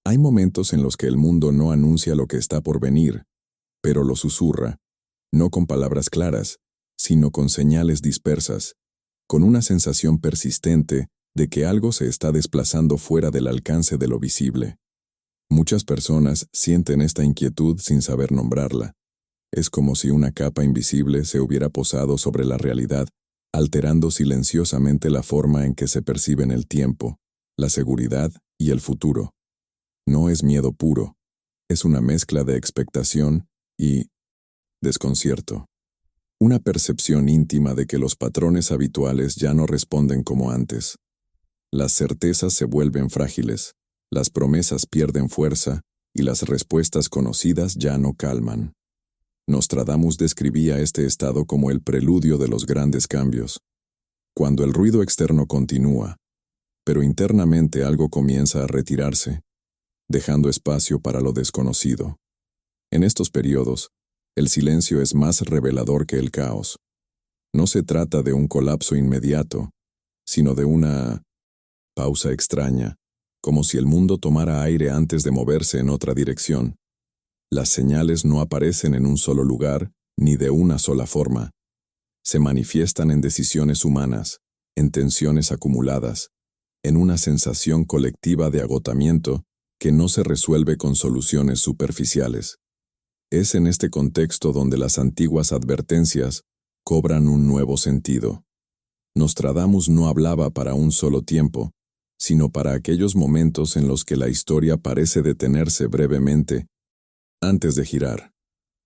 Hay momentos en los que el mundo no anuncia lo que está por venir, pero lo susurra, no con palabras claras, sino con señales dispersas, con una sensación persistente de que algo se está desplazando fuera del alcance de lo visible. Muchas personas sienten esta inquietud sin saber nombrarla. Es como si una capa invisible se hubiera posado sobre la realidad, alterando silenciosamente la forma en que se perciben el tiempo, la seguridad y el futuro. No es miedo puro, es una mezcla de expectación y desconcierto. Una percepción íntima de que los patrones habituales ya no responden como antes. Las certezas se vuelven frágiles, las promesas pierden fuerza y las respuestas conocidas ya no calman. Nostradamus describía este estado como el preludio de los grandes cambios. Cuando el ruido externo continúa, pero internamente algo comienza a retirarse, dejando espacio para lo desconocido. En estos periodos, el silencio es más revelador que el caos. No se trata de un colapso inmediato, sino de una pausa extraña, como si el mundo tomara aire antes de moverse en otra dirección. Las señales no aparecen en un solo lugar, ni de una sola forma. Se manifiestan en decisiones humanas, en tensiones acumuladas, en una sensación colectiva de agotamiento que no se resuelve con soluciones superficiales. Es en este contexto donde las antiguas advertencias cobran un nuevo sentido. Nostradamus no hablaba para un solo tiempo, sino para aquellos momentos en los que la historia parece detenerse brevemente antes de girar.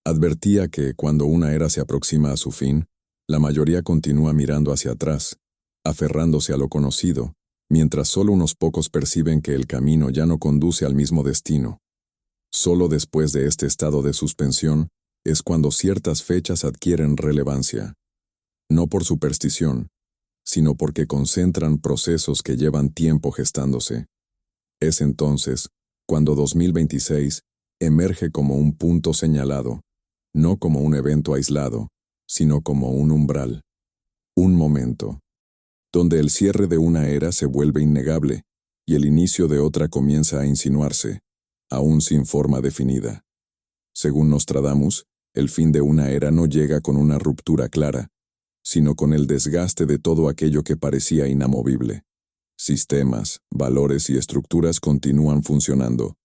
Advertía que cuando una era se aproxima a su fin, la mayoría continúa mirando hacia atrás, aferrándose a lo conocido, mientras solo unos pocos perciben que el camino ya no conduce al mismo destino. Solo después de este estado de suspensión es cuando ciertas fechas adquieren relevancia, no por superstición, sino porque concentran procesos que llevan tiempo gestándose. Es entonces cuando 2026 emerge como un punto señalado, no como un evento aislado, sino como un umbral, un momento, donde el cierre de una era se vuelve innegable y el inicio de otra comienza a insinuarse, aún sin forma definida. Según Nostradamus, el fin de una era no llega con una ruptura clara, sino con el desgaste de todo aquello que parecía inamovible. Sistemas, valores y estructuras continúan funcionando,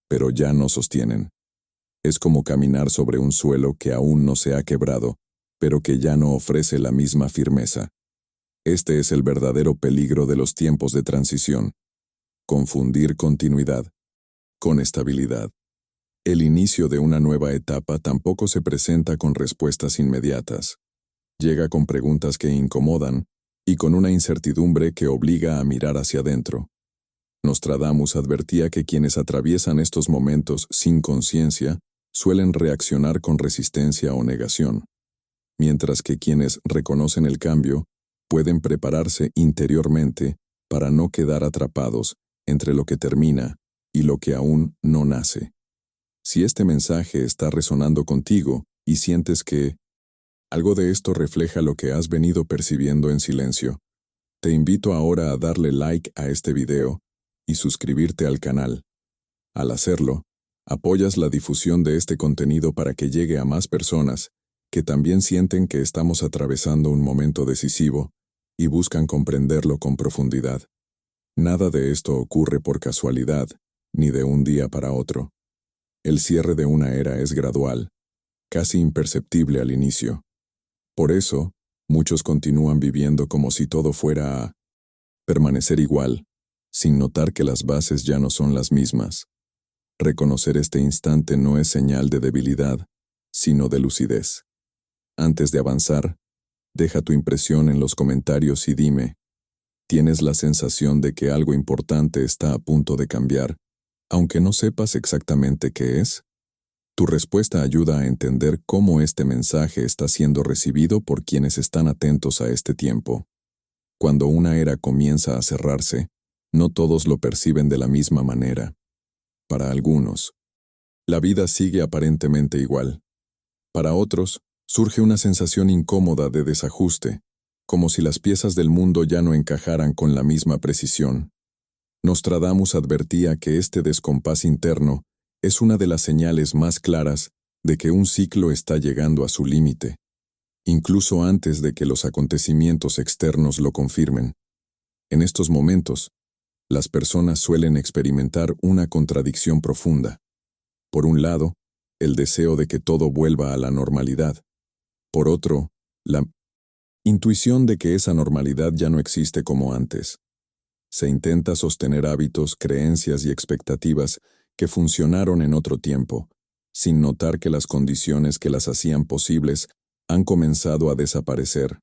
pero ya no sostienen. Es como caminar sobre un suelo que aún no se ha quebrado, pero que ya no ofrece la misma firmeza. Este es el verdadero peligro de los tiempos de transición: confundir continuidad con estabilidad. El inicio de una nueva etapa tampoco se presenta con respuestas inmediatas. Llega con preguntas que incomodan y con una incertidumbre que obliga a mirar hacia adentro. Nostradamus advertía que quienes atraviesan estos momentos sin conciencia suelen reaccionar con resistencia o negación, mientras que quienes reconocen el cambio pueden prepararse interiormente para no quedar atrapados entre lo que termina y lo que aún no nace. Si este mensaje está resonando contigo y sientes que algo de esto refleja lo que has venido percibiendo en silencio, te invito ahora a darle like a este video y suscribirte al canal. Al hacerlo, apoyas la difusión de este contenido para que llegue a más personas que también sienten que estamos atravesando un momento decisivo y buscan comprenderlo con profundidad. Nada de esto ocurre por casualidad, ni de un día para otro. El cierre de una era es gradual, casi imperceptible al inicio. Por eso, muchos continúan viviendo como si todo fuera a permanecer igual, sin notar que las bases ya no son las mismas. Reconocer este instante no es señal de debilidad, sino de lucidez. Antes de avanzar, deja tu impresión en los comentarios y dime, ¿tienes la sensación de que algo importante está a punto de cambiar, aunque no sepas exactamente qué es? Tu respuesta ayuda a entender cómo este mensaje está siendo recibido por quienes están atentos a este tiempo. Cuando una era comienza a cerrarse, no todos lo perciben de la misma manera. Para algunos, la vida sigue aparentemente igual. Para otros, surge una sensación incómoda de desajuste, como si las piezas del mundo ya no encajaran con la misma precisión. Nostradamus advertía que este descompás interno es una de las señales más claras de que un ciclo está llegando a su límite, incluso antes de que los acontecimientos externos lo confirmen. En estos momentos, las personas suelen experimentar una contradicción profunda. Por un lado, el deseo de que todo vuelva a la normalidad. Por otro, la intuición de que esa normalidad ya no existe como antes. Se intenta sostener hábitos, creencias y expectativas que funcionaron en otro tiempo, sin notar que las condiciones que las hacían posibles han comenzado a desaparecer.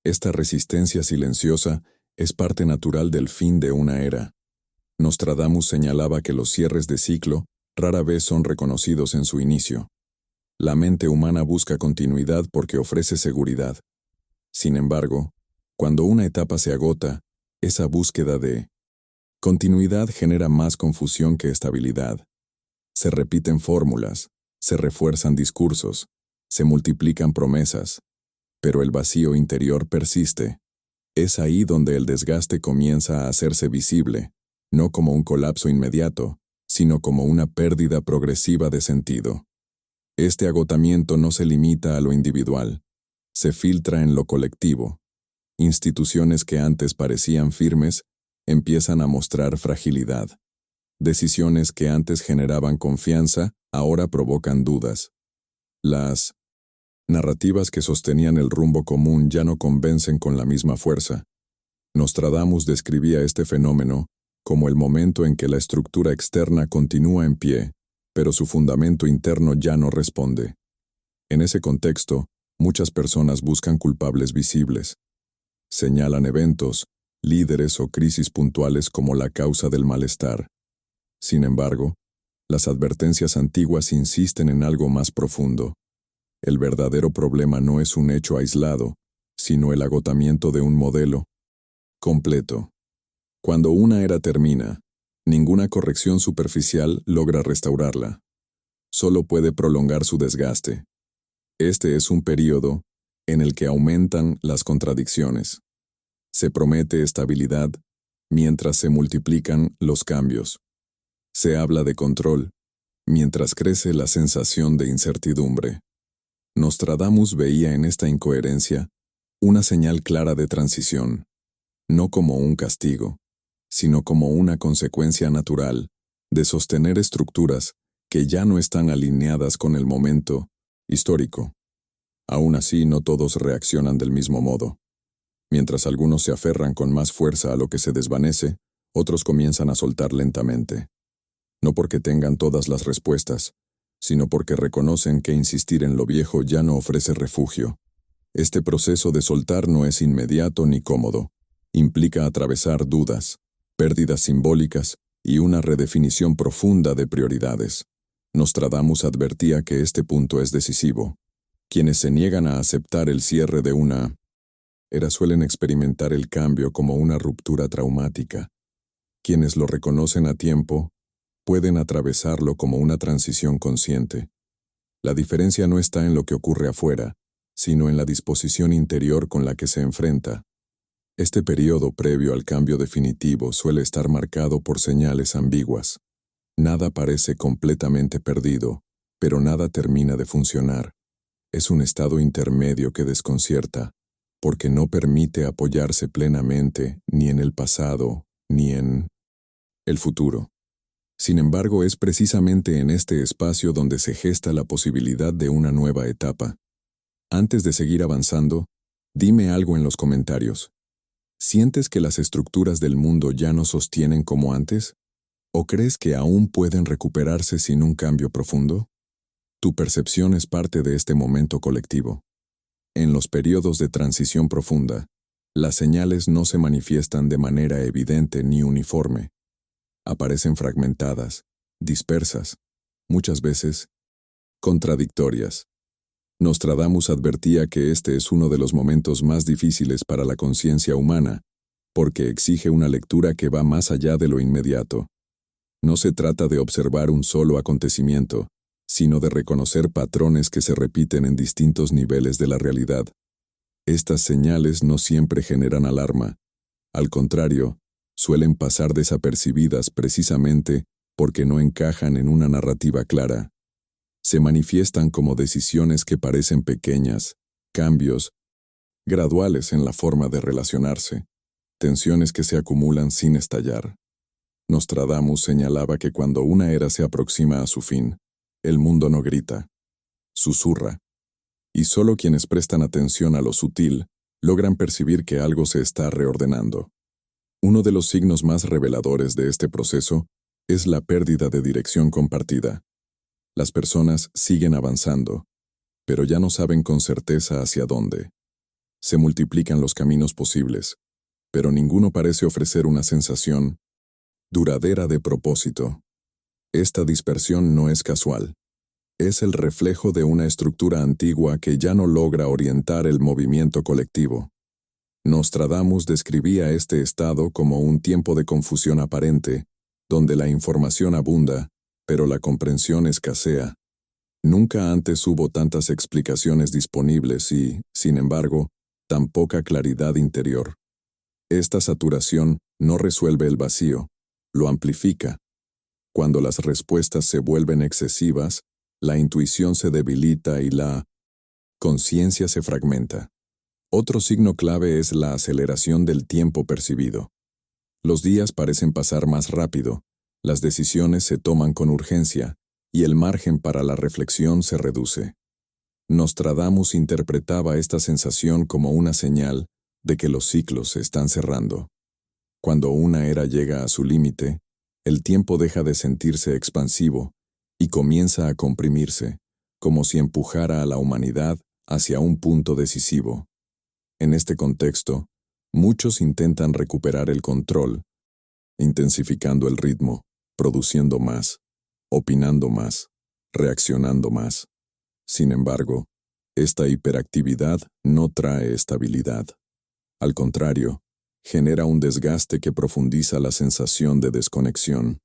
Esta resistencia silenciosa es parte natural del fin de una era. Nostradamus señalaba que los cierres de ciclo rara vez son reconocidos en su inicio. La mente humana busca continuidad porque ofrece seguridad. Sin embargo, cuando una etapa se agota, esa búsqueda de continuidad genera más confusión que estabilidad. Se repiten fórmulas, se refuerzan discursos, se multiplican promesas, pero el vacío interior persiste. Es ahí donde el desgaste comienza a hacerse visible, no como un colapso inmediato, sino como una pérdida progresiva de sentido. Este agotamiento no se limita a lo individual, se filtra en lo colectivo. Instituciones que antes parecían firmes empiezan a mostrar fragilidad. Decisiones que antes generaban confianza ahora provocan dudas. Las narrativas que sostenían el rumbo común ya no convencen con la misma fuerza. Nostradamus describía este fenómeno como el momento en que la estructura externa continúa en pie, pero su fundamento interno ya no responde. En ese contexto, muchas personas buscan culpables visibles. Señalan eventos, líderes o crisis puntuales como la causa del malestar. Sin embargo, las advertencias antiguas insisten en algo más profundo. El verdadero problema no es un hecho aislado, sino el agotamiento de un modelo completo. Cuando una era termina, ninguna corrección superficial logra restaurarla. Solo puede prolongar su desgaste. Este es un período en el que aumentan las contradicciones. Se promete estabilidad, mientras se multiplican los cambios. Se habla de control, mientras crece la sensación de incertidumbre. Nostradamus veía en esta incoherencia una señal clara de transición, no como un castigo, sino como una consecuencia natural de sostener estructuras que ya no están alineadas con el momento histórico. Aún así, no todos reaccionan del mismo modo. Mientras algunos se aferran con más fuerza a lo que se desvanece, otros comienzan a soltar lentamente. No porque tengan todas las respuestas, sino porque reconocen que insistir en lo viejo ya no ofrece refugio. Este proceso de soltar no es inmediato ni cómodo. Implica atravesar dudas, pérdidas simbólicas y una redefinición profunda de prioridades. Nostradamus advertía que este punto es decisivo. Quienes se niegan a aceptar el cierre de una era suelen experimentar el cambio como una ruptura traumática. Quienes lo reconocen a tiempo pueden atravesarlo como una transición consciente. La diferencia no está en lo que ocurre afuera, sino en la disposición interior con la que se enfrenta. Este periodo previo al cambio definitivo suele estar marcado por señales ambiguas. Nada parece completamente perdido, pero nada termina de funcionar. Es un estado intermedio que desconcierta, porque no permite apoyarse plenamente ni en el pasado ni en el futuro. Sin embargo, es precisamente en este espacio donde se gesta la posibilidad de una nueva etapa. Antes de seguir avanzando, dime algo en los comentarios. ¿Sientes que las estructuras del mundo ya no sostienen como antes? ¿O crees que aún pueden recuperarse sin un cambio profundo? Tu percepción es parte de este momento colectivo. En los periodos de transición profunda, las señales no se manifiestan de manera evidente ni uniforme. Aparecen fragmentadas, dispersas, muchas veces contradictorias. Nostradamus advertía que este es uno de los momentos más difíciles para la conciencia humana, porque exige una lectura que va más allá de lo inmediato. No se trata de observar un solo acontecimiento, sino de reconocer patrones que se repiten en distintos niveles de la realidad. Estas señales no siempre generan alarma. Al contrario, suelen pasar desapercibidas precisamente porque no encajan en una narrativa clara. Se manifiestan como decisiones que parecen pequeñas, cambios graduales en la forma de relacionarse, tensiones que se acumulan sin estallar. Nostradamus señalaba que cuando una era se aproxima a su fin, el mundo no grita, susurra, y solo quienes prestan atención a lo sutil logran percibir que algo se está reordenando. Uno de los signos más reveladores de este proceso es la pérdida de dirección compartida. Las personas siguen avanzando, pero ya no saben con certeza hacia dónde. Se multiplican los caminos posibles, pero ninguno parece ofrecer una sensación duradera de propósito. Esta dispersión no es casual. Es el reflejo de una estructura antigua que ya no logra orientar el movimiento colectivo. Nostradamus describía este estado como un tiempo de confusión aparente, donde la información abunda, pero la comprensión escasea. Nunca antes hubo tantas explicaciones disponibles y, sin embargo, tan poca claridad interior. Esta saturación no resuelve el vacío, lo amplifica. Cuando las respuestas se vuelven excesivas, la intuición se debilita y la conciencia se fragmenta. Otro signo clave es la aceleración del tiempo percibido. Los días parecen pasar más rápido, las decisiones se toman con urgencia, y el margen para la reflexión se reduce. Nostradamus interpretaba esta sensación como una señal de que los ciclos se están cerrando. Cuando una era llega a su límite, el tiempo deja de sentirse expansivo y comienza a comprimirse, como si empujara a la humanidad hacia un punto decisivo. En este contexto, muchos intentan recuperar el control, intensificando el ritmo, produciendo más, opinando más, reaccionando más. Sin embargo, esta hiperactividad no trae estabilidad. Al contrario, genera un desgaste que profundiza la sensación de desconexión.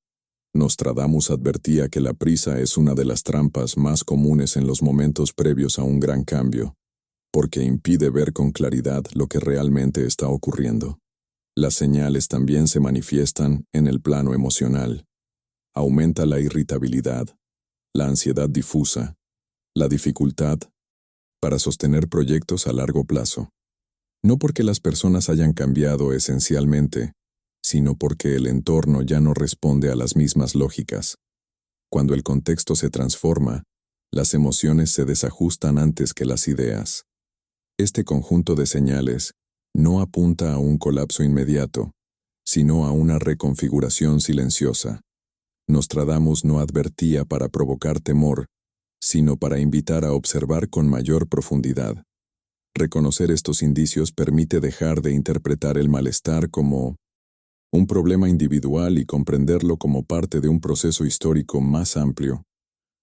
Nostradamus advertía que la prisa es una de las trampas más comunes en los momentos previos a un gran cambio, porque impide ver con claridad lo que realmente está ocurriendo. Las señales también se manifiestan en el plano emocional. Aumenta la irritabilidad, la ansiedad difusa, la dificultad para sostener proyectos a largo plazo. No porque las personas hayan cambiado esencialmente, sino porque el entorno ya no responde a las mismas lógicas. Cuando el contexto se transforma, las emociones se desajustan antes que las ideas. Este conjunto de señales no apunta a un colapso inmediato, sino a una reconfiguración silenciosa. Nostradamus no advertía para provocar temor, sino para invitar a observar con mayor profundidad. Reconocer estos indicios permite dejar de interpretar el malestar como un problema individual y comprenderlo como parte de un proceso histórico más amplio.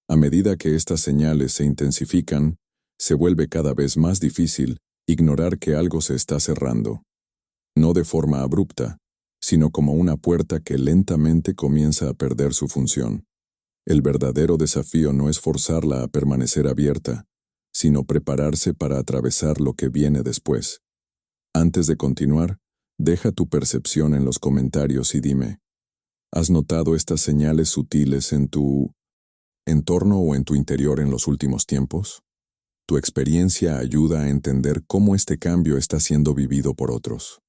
A medida que estas señales se intensifican, se vuelve cada vez más difícil ignorar que algo se está cerrando. No de forma abrupta, sino como una puerta que lentamente comienza a perder su función. El verdadero desafío no es forzarla a permanecer abierta, sino prepararse para atravesar lo que viene después. Antes de continuar, deja tu percepción en los comentarios y dime, ¿has notado estas señales sutiles en tu entorno o en tu interior en los últimos tiempos? Tu experiencia ayuda a entender cómo este cambio está siendo vivido por otros.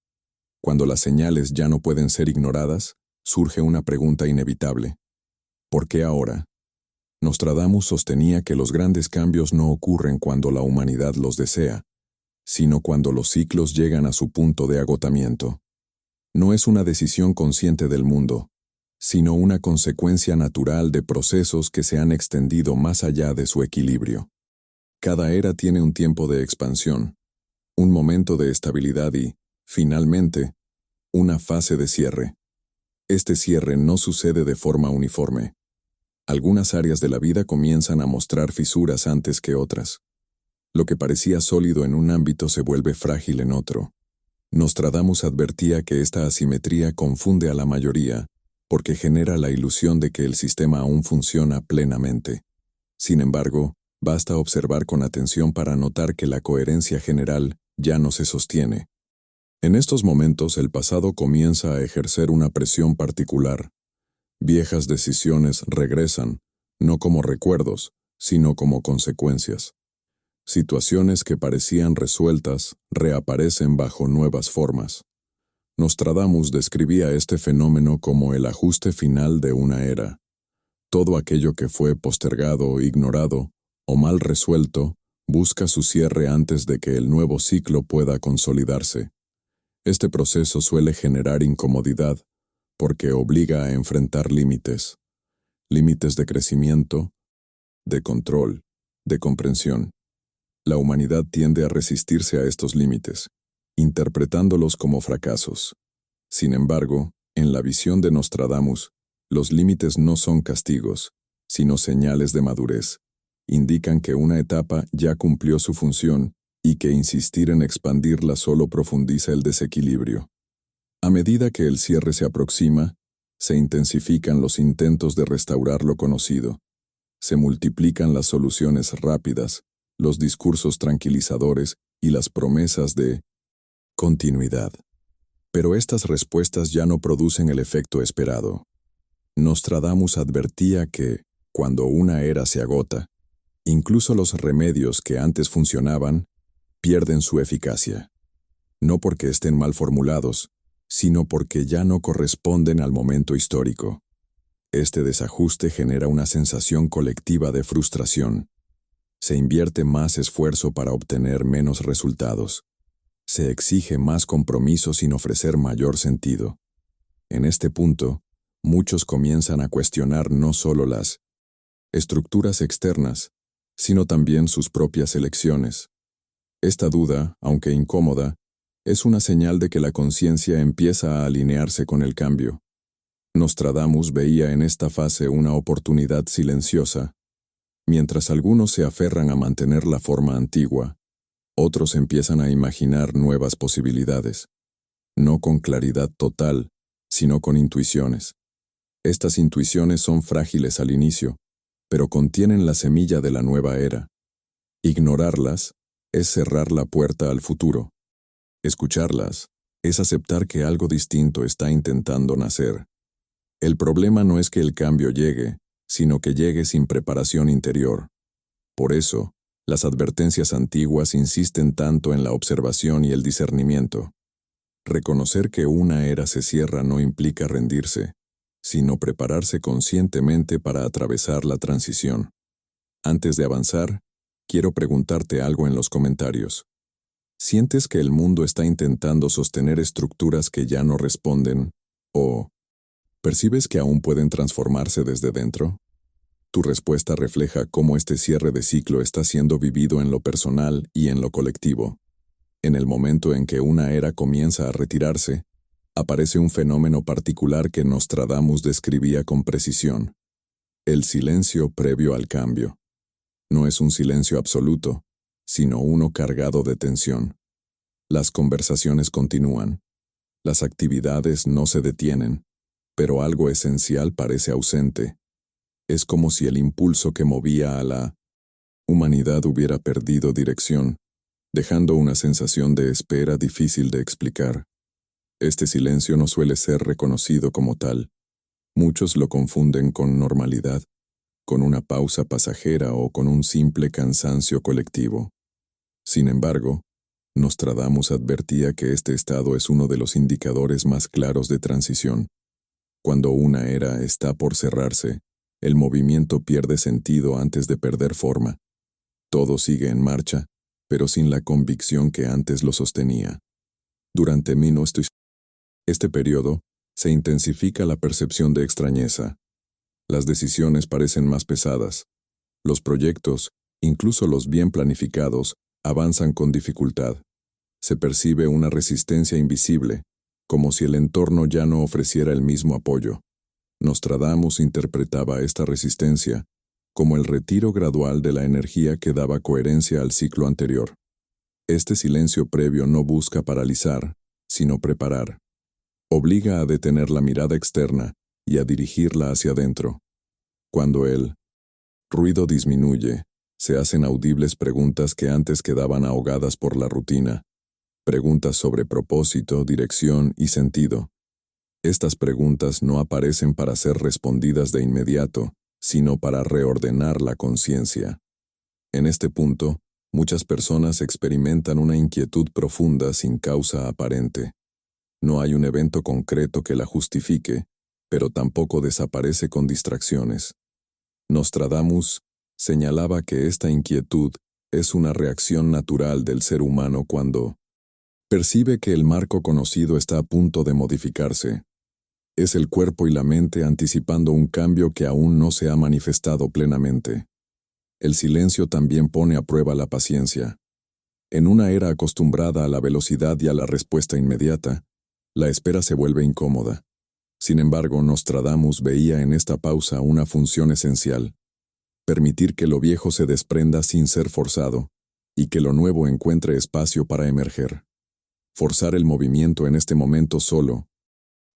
Cuando las señales ya no pueden ser ignoradas, surge una pregunta inevitable. ¿Por qué ahora? Nostradamus sostenía que los grandes cambios no ocurren cuando la humanidad los desea, sino cuando los ciclos llegan a su punto de agotamiento. No es una decisión consciente del mundo, sino una consecuencia natural de procesos que se han extendido más allá de su equilibrio. Cada era tiene un tiempo de expansión, un momento de estabilidad y, finalmente, una fase de cierre. Este cierre no sucede de forma uniforme. Algunas áreas de la vida comienzan a mostrar fisuras antes que otras. Lo que parecía sólido en un ámbito se vuelve frágil en otro. Nostradamus advertía que esta asimetría confunde a la mayoría, porque genera la ilusión de que el sistema aún funciona plenamente. Sin embargo, basta observar con atención para notar que la coherencia general ya no se sostiene. En estos momentos el pasado comienza a ejercer una presión particular. Viejas decisiones regresan, no como recuerdos, sino como consecuencias. Situaciones que parecían resueltas reaparecen bajo nuevas formas. Nostradamus describía este fenómeno como el ajuste final de una era. Todo aquello que fue postergado, ignorado o mal resuelto busca su cierre antes de que el nuevo ciclo pueda consolidarse. Este proceso suele generar incomodidad porque obliga a enfrentar límites. Límites de crecimiento, de control, de comprensión. La humanidad tiende a resistirse a estos límites, interpretándolos como fracasos. Sin embargo, en la visión de Nostradamus, los límites no son castigos, sino señales de madurez. Indican que una etapa ya cumplió su función y que insistir en expandirla solo profundiza el desequilibrio. A medida que el cierre se aproxima, se intensifican los intentos de restaurar lo conocido. Se multiplican las soluciones rápidas, los discursos tranquilizadores y las promesas de continuidad. Pero estas respuestas ya no producen el efecto esperado. Nostradamus advertía que, cuando una era se agota, incluso los remedios que antes funcionaban pierden su eficacia. No porque estén mal formulados, sino porque ya no corresponden al momento histórico. Este desajuste genera una sensación colectiva de frustración. Se invierte más esfuerzo para obtener menos resultados. Se exige más compromiso sin ofrecer mayor sentido. En este punto, muchos comienzan a cuestionar no solo las estructuras externas, sino también sus propias elecciones. Esta duda, aunque incómoda, es una señal de que la conciencia empieza a alinearse con el cambio. Nostradamus veía en esta fase una oportunidad silenciosa. Mientras algunos se aferran a mantener la forma antigua, otros empiezan a imaginar nuevas posibilidades, no con claridad total, sino con intuiciones. Estas intuiciones son frágiles al inicio, pero contienen la semilla de la nueva era. Ignorarlas es cerrar la puerta al futuro. Escucharlas es aceptar que algo distinto está intentando nacer. El problema no es que el cambio llegue, sino que llegue sin preparación interior. Por eso, las advertencias antiguas insisten tanto en la observación y el discernimiento. Reconocer que una era se cierra no implica rendirse, sino prepararse conscientemente para atravesar la transición. Antes de avanzar, quiero preguntarte algo en los comentarios. ¿Sientes que el mundo está intentando sostener estructuras que ya no responden? ¿O percibes que aún pueden transformarse desde dentro? Tu respuesta refleja cómo este cierre de ciclo está siendo vivido en lo personal y en lo colectivo. En el momento en que una era comienza a retirarse, aparece un fenómeno particular que Nostradamus describía con precisión: el silencio previo al cambio. No es un silencio absoluto, sino uno cargado de tensión. Las conversaciones continúan. Las actividades no se detienen, pero algo esencial parece ausente. Es como si el impulso que movía a la humanidad hubiera perdido dirección, dejando una sensación de espera difícil de explicar. Este silencio no suele ser reconocido como tal. Muchos lo confunden con normalidad, con una pausa pasajera o con un simple cansancio colectivo. Sin embargo, Nostradamus advertía que este estado es uno de los indicadores más claros de transición. Cuando una era está por cerrarse, el movimiento pierde sentido antes de perder forma. Todo sigue en marcha, pero sin la convicción que antes lo sostenía. Durante este periodo, se intensifica la percepción de extrañeza. Las decisiones parecen más pesadas. Los proyectos, incluso los bien planificados, avanzan con dificultad. Se percibe una resistencia invisible, como si el entorno ya no ofreciera el mismo apoyo. Nostradamus interpretaba esta resistencia como el retiro gradual de la energía que daba coherencia al ciclo anterior. Este silencio previo no busca paralizar, sino preparar. Obliga a detener la mirada externa y a dirigirla hacia adentro. Cuando el ruido disminuye, se hacen audibles preguntas que antes quedaban ahogadas por la rutina. Preguntas sobre propósito, dirección y sentido. Estas preguntas no aparecen para ser respondidas de inmediato, sino para reordenar la conciencia. En este punto, muchas personas experimentan una inquietud profunda sin causa aparente. No hay un evento concreto que la justifique, pero tampoco desaparece con distracciones. Nostradamus señalaba que esta inquietud es una reacción natural del ser humano cuando percibe que el marco conocido está a punto de modificarse. Es el cuerpo y la mente anticipando un cambio que aún no se ha manifestado plenamente. El silencio también pone a prueba la paciencia. En una era acostumbrada a la velocidad y a la respuesta inmediata, la espera se vuelve incómoda. Sin embargo, Nostradamus veía en esta pausa una función esencial: permitir que lo viejo se desprenda sin ser forzado, y que lo nuevo encuentre espacio para emerger. Forzar el movimiento en este momento solo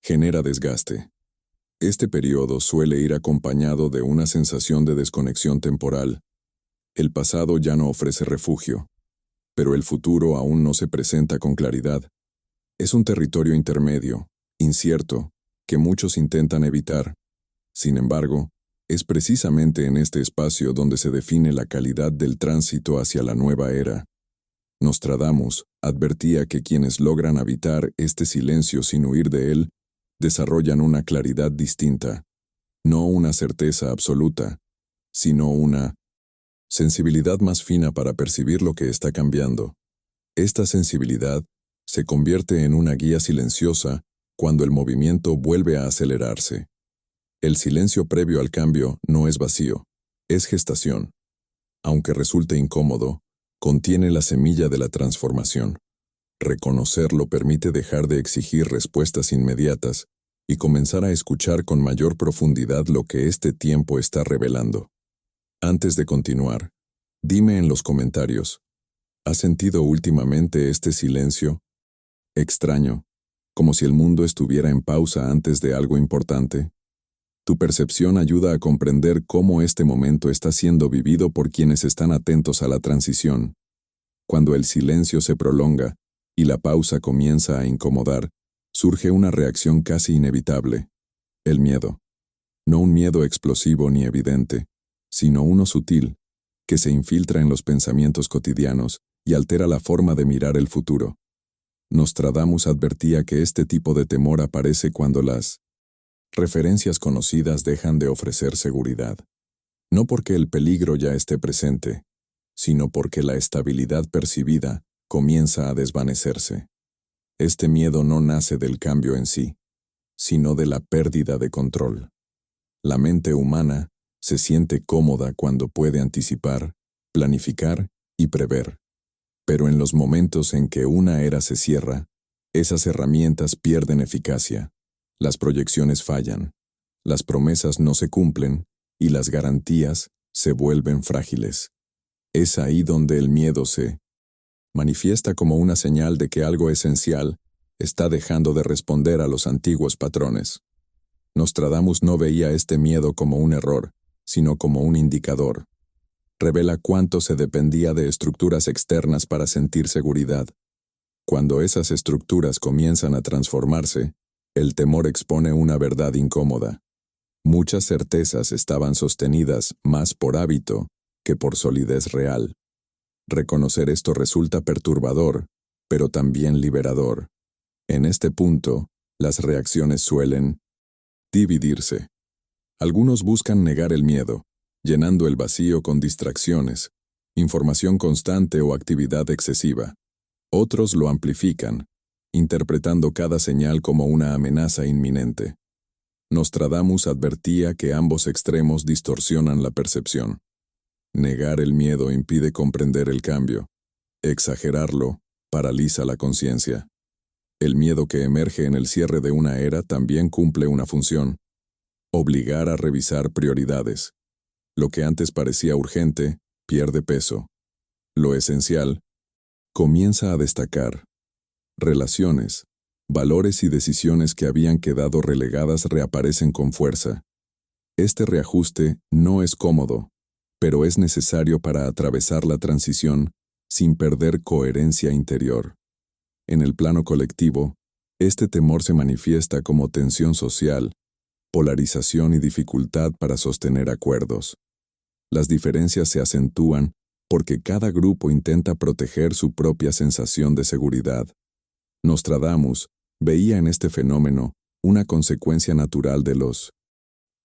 genera desgaste. Este periodo suele ir acompañado de una sensación de desconexión temporal. El pasado ya no ofrece refugio, pero el futuro aún no se presenta con claridad. Es un territorio intermedio, incierto, que muchos intentan evitar. Sin embargo, es precisamente en este espacio donde se define la calidad del tránsito hacia la nueva era. Nostradamus advertía que quienes logran habitar este silencio sin huir de él, desarrollan una claridad distinta, no una certeza absoluta, sino una sensibilidad más fina para percibir lo que está cambiando. Esta sensibilidad se convierte en una guía silenciosa cuando el movimiento vuelve a acelerarse. El silencio previo al cambio no es vacío, es gestación. Aunque resulte incómodo, contiene la semilla de la transformación. Reconocerlo permite dejar de exigir respuestas inmediatas y comenzar a escuchar con mayor profundidad lo que este tiempo está revelando. Antes de continuar, dime en los comentarios, ¿has sentido últimamente este silencio extraño, como si el mundo estuviera en pausa antes de algo importante? Tu percepción ayuda a comprender cómo este momento está siendo vivido por quienes están atentos a la transición. Cuando el silencio se prolonga y la pausa comienza a incomodar, surge una reacción casi inevitable: el miedo. No un miedo explosivo ni evidente, sino uno sutil, que se infiltra en los pensamientos cotidianos y altera la forma de mirar el futuro. Nostradamus advertía que este tipo de temor aparece cuando las referencias conocidas dejan de ofrecer seguridad. No porque el peligro ya esté presente, sino porque la estabilidad percibida comienza a desvanecerse. Este miedo no nace del cambio en sí, sino de la pérdida de control. La mente humana se siente cómoda cuando puede anticipar, planificar y prever. Pero en los momentos en que una era se cierra, esas herramientas pierden eficacia. Las proyecciones fallan, las promesas no se cumplen y las garantías se vuelven frágiles. Es ahí donde el miedo se manifiesta como una señal de que algo esencial está dejando de responder a los antiguos patrones. Nostradamus no veía este miedo como un error, sino como un indicador. Revela cuánto se dependía de estructuras externas para sentir seguridad. Cuando esas estructuras comienzan a transformarse, el temor expone una verdad incómoda. Muchas certezas estaban sostenidas más por hábito que por solidez real. Reconocer esto resulta perturbador, pero también liberador. En este punto, las reacciones suelen dividirse. Algunos buscan negar el miedo, llenando el vacío con distracciones, información constante o actividad excesiva. Otros lo amplifican, interpretando cada señal como una amenaza inminente. Nostradamus advertía que ambos extremos distorsionan la percepción. Negar el miedo impide comprender el cambio. Exagerarlo paraliza la conciencia. El miedo que emerge en el cierre de una era también cumple una función: obligar a revisar prioridades. Lo que antes parecía urgente pierde peso. Lo esencial comienza a destacar. Relaciones, valores y decisiones que habían quedado relegadas reaparecen con fuerza. Este reajuste no es cómodo, pero es necesario para atravesar la transición sin perder coherencia interior. En el plano colectivo, este temor se manifiesta como tensión social, polarización y dificultad para sostener acuerdos. Las diferencias se acentúan porque cada grupo intenta proteger su propia sensación de seguridad. Nostradamus veía en este fenómeno una consecuencia natural de los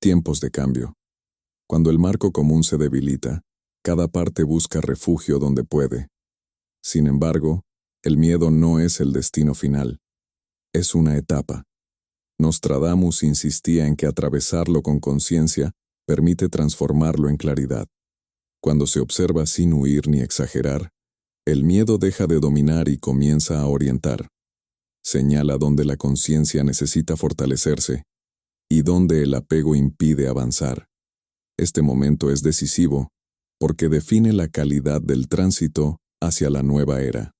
tiempos de cambio. Cuando el marco común se debilita, cada parte busca refugio donde puede. Sin embargo, el miedo no es el destino final, es una etapa. Nostradamus insistía en que atravesarlo con conciencia permite transformarlo en claridad. Cuando se observa sin huir ni exagerar, el miedo deja de dominar y comienza a orientar. Señala dónde la conciencia necesita fortalecerse y dónde el apego impide avanzar. Este momento es decisivo porque define la calidad del tránsito hacia la nueva era.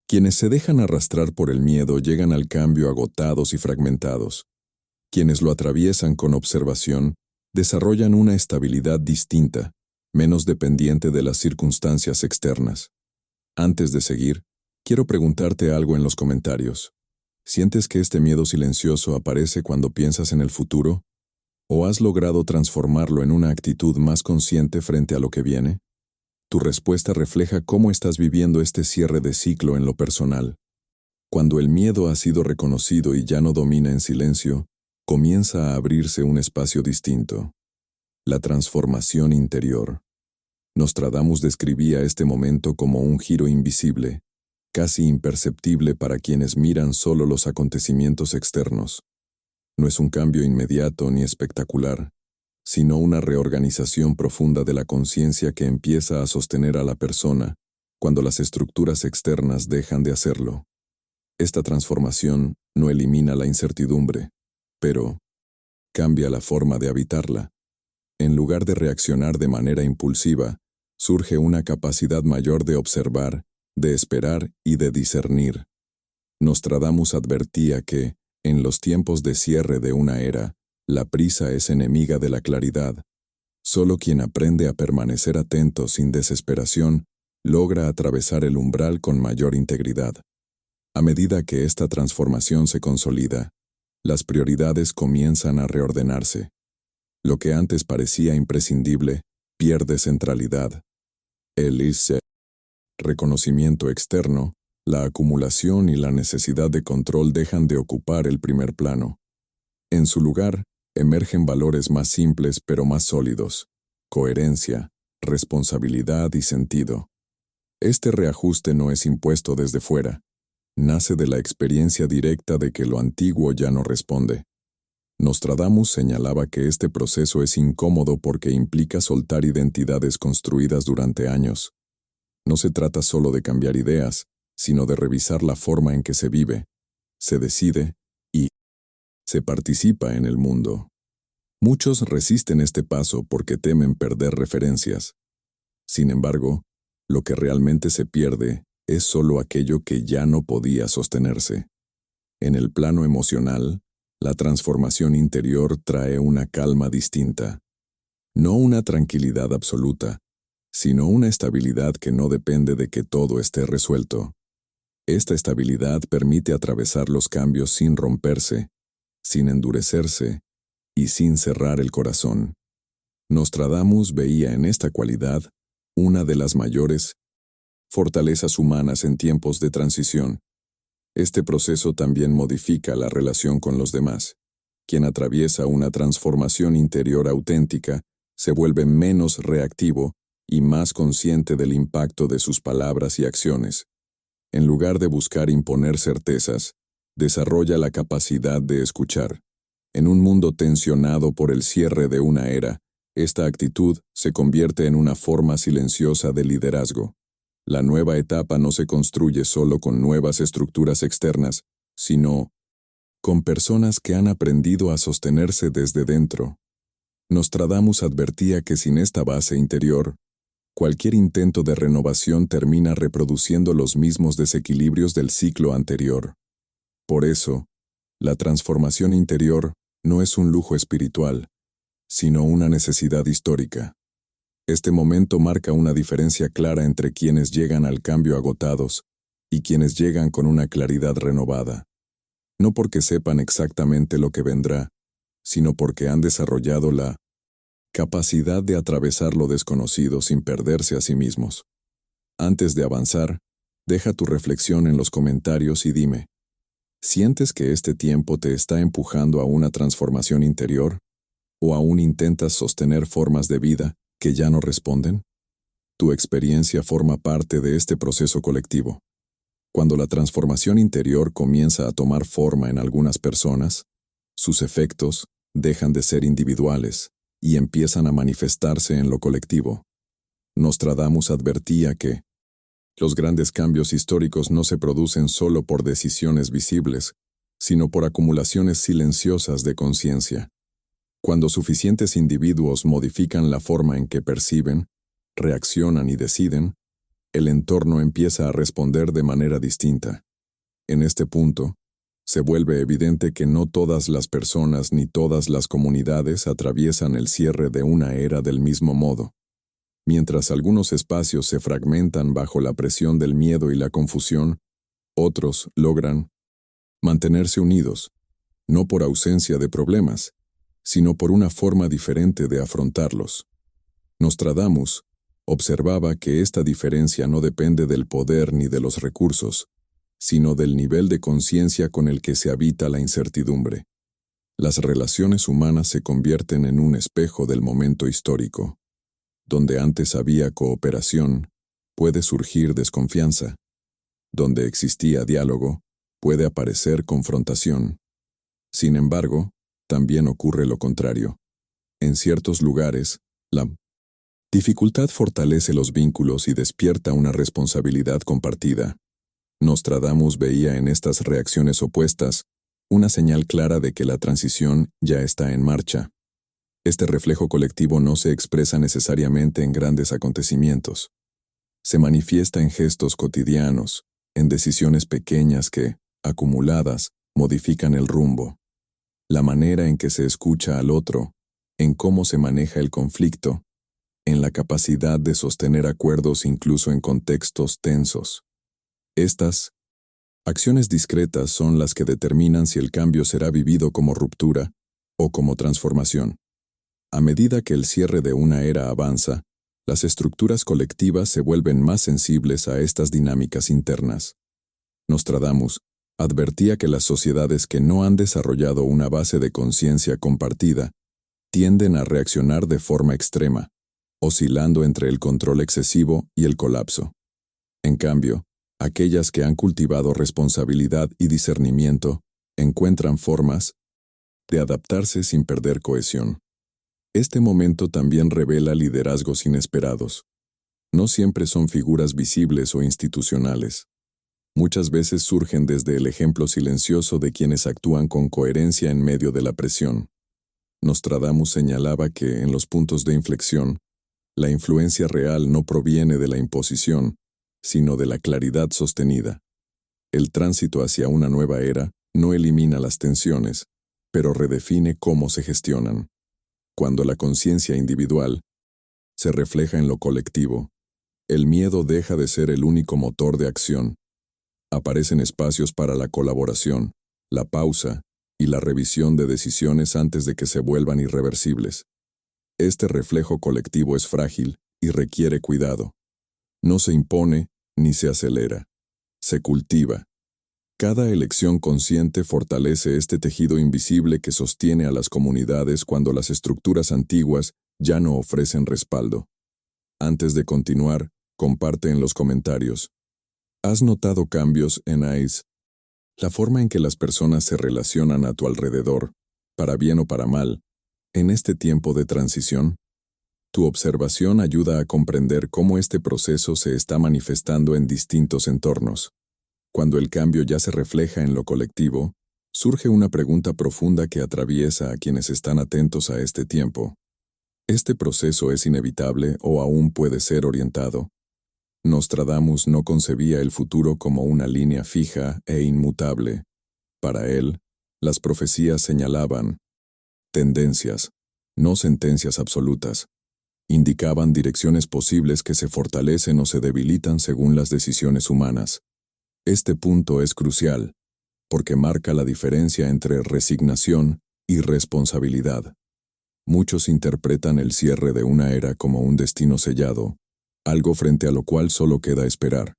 Quienes se dejan arrastrar por el miedo llegan al cambio agotados y fragmentados. Quienes lo atraviesan con observación desarrollan una estabilidad distinta, menos dependiente de las circunstancias externas. Antes de seguir, quiero preguntarte algo en los comentarios. ¿Sientes que este miedo silencioso aparece cuando piensas en el futuro? ¿O has logrado transformarlo en una actitud más consciente frente a lo que viene? Tu respuesta refleja cómo estás viviendo este cierre de ciclo en lo personal. Cuando el miedo ha sido reconocido y ya no domina en silencio, comienza a abrirse un espacio distinto. La transformación interior. Nostradamus describía este momento como un giro invisible, casi imperceptible para quienes miran solo los acontecimientos externos. No es un cambio inmediato ni espectacular, sino una reorganización profunda de la conciencia que empieza a sostener a la persona cuando las estructuras externas dejan de hacerlo. Esta transformación no elimina la incertidumbre, pero cambia la forma de habitarla. En lugar de reaccionar de manera impulsiva, surge una capacidad mayor de observar, de esperar y de discernir. Nostradamus advertía que, en los tiempos de cierre de una era, la prisa es enemiga de la claridad. Solo quien aprende a permanecer atento sin desesperación logra atravesar el umbral con mayor integridad. A medida que esta transformación se consolida, las prioridades comienzan a reordenarse. Lo que antes parecía imprescindible pierde centralidad. El reconocimiento externo, la acumulación y la necesidad de control dejan de ocupar el primer plano. En su lugar, emergen valores más simples pero más sólidos: coherencia, responsabilidad y sentido. Este reajuste no es impuesto desde fuera, nace de la experiencia directa de que lo antiguo ya no responde. Nostradamus señalaba que este proceso es incómodo porque implica soltar identidades construidas durante años. No se trata solo de cambiar ideas, sino de revisar la forma en que se vive, se decide y se participa en el mundo. Muchos resisten este paso porque temen perder referencias. Sin embargo, lo que realmente se pierde es solo aquello que ya no podía sostenerse. En el plano emocional, la transformación interior trae una calma distinta. No una tranquilidad absoluta, sino una estabilidad que no depende de que todo esté resuelto. Esta estabilidad permite atravesar los cambios sin romperse, sin endurecerse y sin cerrar el corazón. Nostradamus veía en esta cualidad una de las mayores fortalezas humanas en tiempos de transición. Este proceso también modifica la relación con los demás. Quien atraviesa una transformación interior auténtica se vuelve menos reactivo y más consciente del impacto de sus palabras y acciones. En lugar de buscar imponer certezas, desarrolla la capacidad de escuchar. En un mundo tensionado por el cierre de una era, esta actitud se convierte en una forma silenciosa de liderazgo. La nueva etapa no se construye solo con nuevas estructuras externas, sino con personas que han aprendido a sostenerse desde dentro. Nostradamus advertía que sin esta base interior, cualquier intento de renovación termina reproduciendo los mismos desequilibrios del ciclo anterior. Por eso, la transformación interior no es un lujo espiritual, sino una necesidad histórica. Este momento marca una diferencia clara entre quienes llegan al cambio agotados y quienes llegan con una claridad renovada, no porque sepan exactamente lo que vendrá, sino porque han desarrollado la capacidad de atravesar lo desconocido sin perderse a sí mismos. Antes de avanzar, deja tu reflexión en los comentarios y dime, ¿sientes que este tiempo te está empujando a una transformación interior? ¿O aún intentas sostener formas de vida que ya no responden? Tu experiencia forma parte de este proceso colectivo. Cuando la transformación interior comienza a tomar forma en algunas personas, sus efectos dejan de ser individuales y empiezan a manifestarse en lo colectivo. Nostradamus advertía que los grandes cambios históricos no se producen solo por decisiones visibles, sino por acumulaciones silenciosas de conciencia. Cuando suficientes individuos modifican la forma en que perciben, reaccionan y deciden, el entorno empieza a responder de manera distinta. En este punto, se vuelve evidente que no todas las personas ni todas las comunidades atraviesan el cierre de una era del mismo modo. Mientras algunos espacios se fragmentan bajo la presión del miedo y la confusión, otros logran mantenerse unidos, no por ausencia de problemas, sino por una forma diferente de afrontarlos. Nostradamus observaba que esta diferencia no depende del poder ni de los recursos, sino del nivel de conciencia con el que se habita la incertidumbre. Las relaciones humanas se convierten en un espejo del momento histórico. Donde antes había cooperación, puede surgir desconfianza. Donde existía diálogo, puede aparecer confrontación. Sin embargo, también ocurre lo contrario. En ciertos lugares, la dificultad fortalece los vínculos y despierta una responsabilidad compartida. Nostradamus veía en estas reacciones opuestas una señal clara de que la transición ya está en marcha. Este reflejo colectivo no se expresa necesariamente en grandes acontecimientos. Se manifiesta en gestos cotidianos, en decisiones pequeñas que, acumuladas, modifican el rumbo. La manera en que se escucha al otro, en cómo se maneja el conflicto, en la capacidad de sostener acuerdos incluso en contextos tensos. Estas acciones discretas son las que determinan si el cambio será vivido como ruptura o como transformación. A medida que el cierre de una era avanza, las estructuras colectivas se vuelven más sensibles a estas dinámicas internas. Nostradamus advertía que las sociedades que no han desarrollado una base de conciencia compartida tienden a reaccionar de forma extrema, oscilando entre el control excesivo y el colapso. En cambio, aquellas que han cultivado responsabilidad y discernimiento encuentran formas de adaptarse sin perder cohesión. Este momento también revela liderazgos inesperados. No siempre son figuras visibles o institucionales. Muchas veces surgen desde el ejemplo silencioso de quienes actúan con coherencia en medio de la presión. Nostradamus señalaba que, en los puntos de inflexión, la influencia real no proviene de la imposición, sino de la claridad sostenida. El tránsito hacia una nueva era no elimina las tensiones, pero redefine cómo se gestionan. Cuando la conciencia individual se refleja en lo colectivo, el miedo deja de ser el único motor de acción. Aparecen espacios para la colaboración, la pausa y la revisión de decisiones antes de que se vuelvan irreversibles. Este reflejo colectivo es frágil y requiere cuidado. No se impone ni se acelera. Se cultiva. Cada elección consciente fortalece este tejido invisible que sostiene a las comunidades cuando las estructuras antiguas ya no ofrecen respaldo. Antes de continuar, comparte en los comentarios. ¿Has notado cambios en AIS? La forma en que las personas se relacionan a tu alrededor, para bien o para mal, en este tiempo de transición. Tu observación ayuda a comprender cómo este proceso se está manifestando en distintos entornos. Cuando el cambio ya se refleja en lo colectivo, surge una pregunta profunda que atraviesa a quienes están atentos a este tiempo. ¿Este proceso es inevitable o aún puede ser orientado? Nostradamus no concebía el futuro como una línea fija e inmutable. Para él, las profecías señalaban tendencias, no sentencias absolutas. Indicaban direcciones posibles que se fortalecen o se debilitan según las decisiones humanas. Este punto es crucial, porque marca la diferencia entre resignación y responsabilidad. Muchos interpretan el cierre de una era como un destino sellado, algo frente a lo cual solo queda esperar.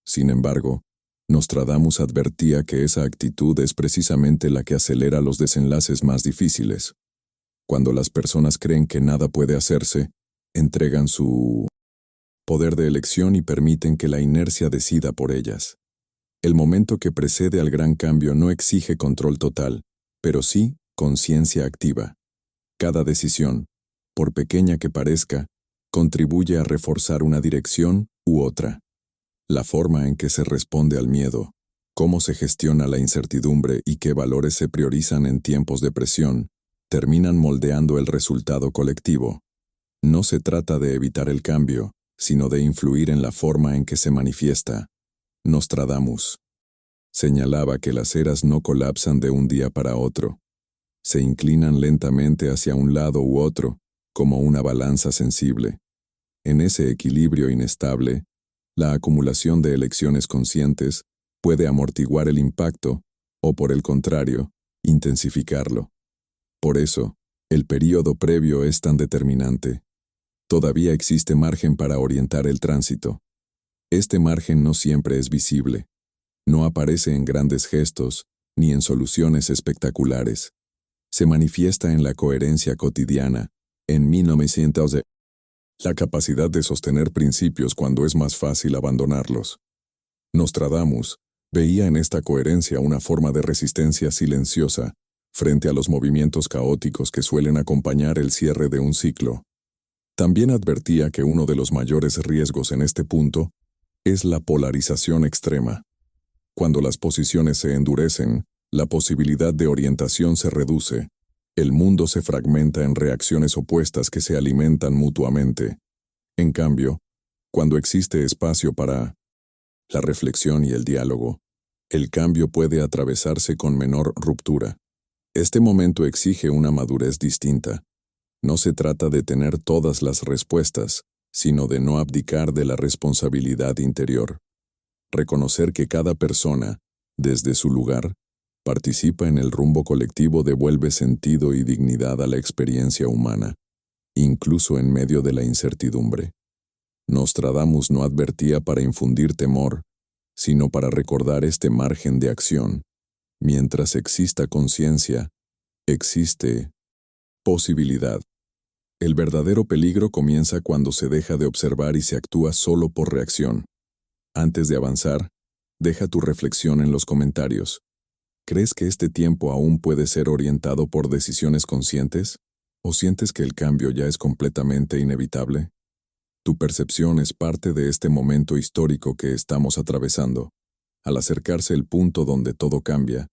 Sin embargo, Nostradamus advertía que esa actitud es precisamente la que acelera los desenlaces más difíciles. Cuando las personas creen que nada puede hacerse, entregan su poder de elección y permiten que la inercia decida por ellas. El momento que precede al gran cambio no exige control total, pero sí conciencia activa. Cada decisión, por pequeña que parezca, contribuye a reforzar una dirección u otra. La forma en que se responde al miedo, cómo se gestiona la incertidumbre y qué valores se priorizan en tiempos de presión, terminan moldeando el resultado colectivo. No se trata de evitar el cambio, sino de influir en la forma en que se manifiesta. Nostradamus señalaba que las eras no colapsan de un día para otro. Se inclinan lentamente hacia un lado u otro, como una balanza sensible. En ese equilibrio inestable, la acumulación de elecciones conscientes puede amortiguar el impacto, o por el contrario, intensificarlo. Por eso, el período previo es tan determinante. Todavía existe margen para orientar el tránsito. Este margen no siempre es visible. No aparece en grandes gestos, ni en soluciones espectaculares. Se manifiesta en la coherencia cotidiana, en 1900 la capacidad de sostener principios cuando es más fácil abandonarlos. Nostradamus veía en esta coherencia una forma de resistencia silenciosa frente a los movimientos caóticos que suelen acompañar el cierre de un ciclo. También advertía que uno de los mayores riesgos en este punto es la polarización extrema. Cuando las posiciones se endurecen, la posibilidad de orientación se reduce. El mundo se fragmenta en reacciones opuestas que se alimentan mutuamente. En cambio, cuando existe espacio para la reflexión y el diálogo, el cambio puede atravesarse con menor ruptura. Este momento exige una madurez distinta. No se trata de tener todas las respuestas, sino de no abdicar de la responsabilidad interior. Reconocer que cada persona, desde su lugar, participa en el rumbo colectivo devuelve sentido y dignidad a la experiencia humana, incluso en medio de la incertidumbre. Nostradamus no advertía para infundir temor, sino para recordar este margen de acción. Mientras exista conciencia, existe posibilidad. El verdadero peligro comienza cuando se deja de observar y se actúa solo por reacción. Antes de avanzar, deja tu reflexión en los comentarios. ¿Crees que este tiempo aún puede ser orientado por decisiones conscientes? ¿O sientes que el cambio ya es completamente inevitable? Tu percepción es parte de este momento histórico que estamos atravesando. Al acercarse el punto donde todo cambia,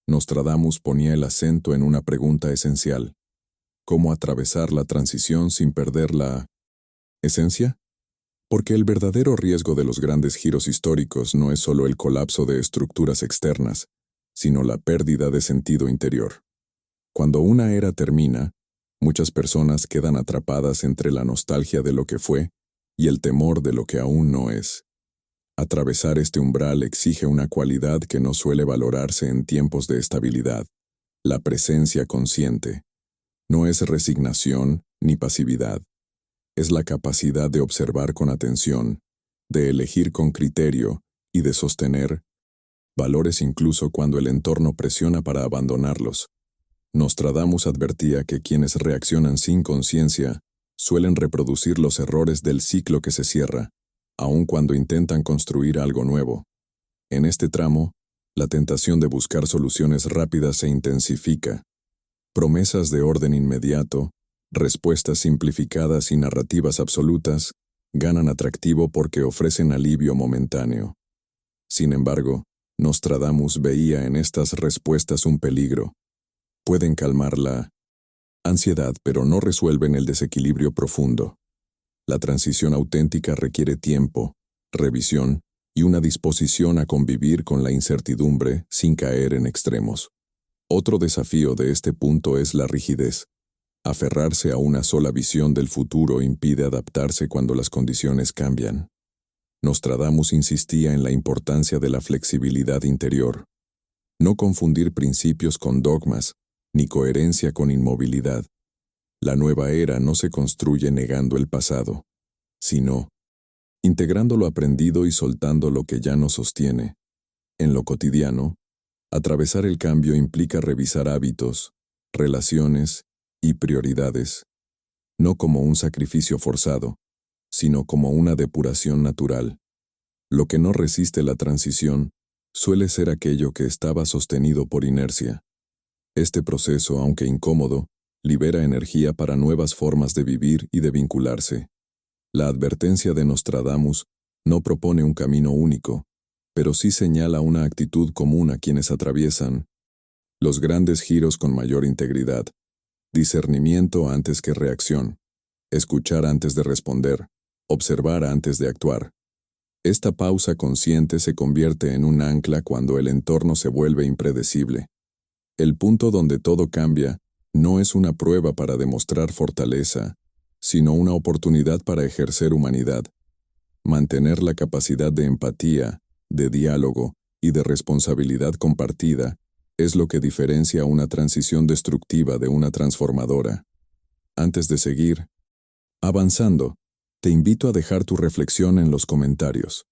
Nostradamus ponía el acento en una pregunta esencial. ¿Cómo atravesar la transición sin perder la esencia? Porque el verdadero riesgo de los grandes giros históricos no es solo el colapso de estructuras externas, sino la pérdida de sentido interior. Cuando una era termina, muchas personas quedan atrapadas entre la nostalgia de lo que fue y el temor de lo que aún no es. Atravesar este umbral exige una cualidad que no suele valorarse en tiempos de estabilidad: la presencia consciente. No es resignación ni pasividad. Es la capacidad de observar con atención, de elegir con criterio y de sostener valores incluso cuando el entorno presiona para abandonarlos. Nostradamus advertía que quienes reaccionan sin conciencia suelen reproducir los errores del ciclo que se cierra, aun cuando intentan construir algo nuevo. En este tramo, la tentación de buscar soluciones rápidas se intensifica. Promesas de orden inmediato, respuestas simplificadas y narrativas absolutas ganan atractivo porque ofrecen alivio momentáneo. Sin embargo, Nostradamus veía en estas respuestas un peligro. Pueden calmar la ansiedad, pero no resuelven el desequilibrio profundo. La transición auténtica requiere tiempo, revisión y una disposición a convivir con la incertidumbre sin caer en extremos. Otro desafío de este punto es la rigidez. Aferrarse a una sola visión del futuro impide adaptarse cuando las condiciones cambian. Nostradamus insistía en la importancia de la flexibilidad interior. No confundir principios con dogmas, ni coherencia con inmovilidad. La nueva era no se construye negando el pasado, sino integrando lo aprendido y soltando lo que ya no sostiene. En lo cotidiano, atravesar el cambio implica revisar hábitos, relaciones y prioridades, no como un sacrificio forzado, sino como una depuración natural. Lo que no resiste la transición suele ser aquello que estaba sostenido por inercia. Este proceso, aunque incómodo, libera energía para nuevas formas de vivir y de vincularse. La advertencia de Nostradamus no propone un camino único, pero sí señala una actitud común a quienes atraviesan los grandes giros con mayor integridad, discernimiento antes que reacción, escuchar antes de responder, observar antes de actuar. Esta pausa consciente se convierte en un ancla cuando el entorno se vuelve impredecible. El punto donde todo cambia no es una prueba para demostrar fortaleza, sino una oportunidad para ejercer humanidad. Mantener la capacidad de empatía, de diálogo y de responsabilidad compartida es lo que diferencia una transición destructiva de una transformadora. Antes de seguir avanzando, te invito a dejar tu reflexión en los comentarios.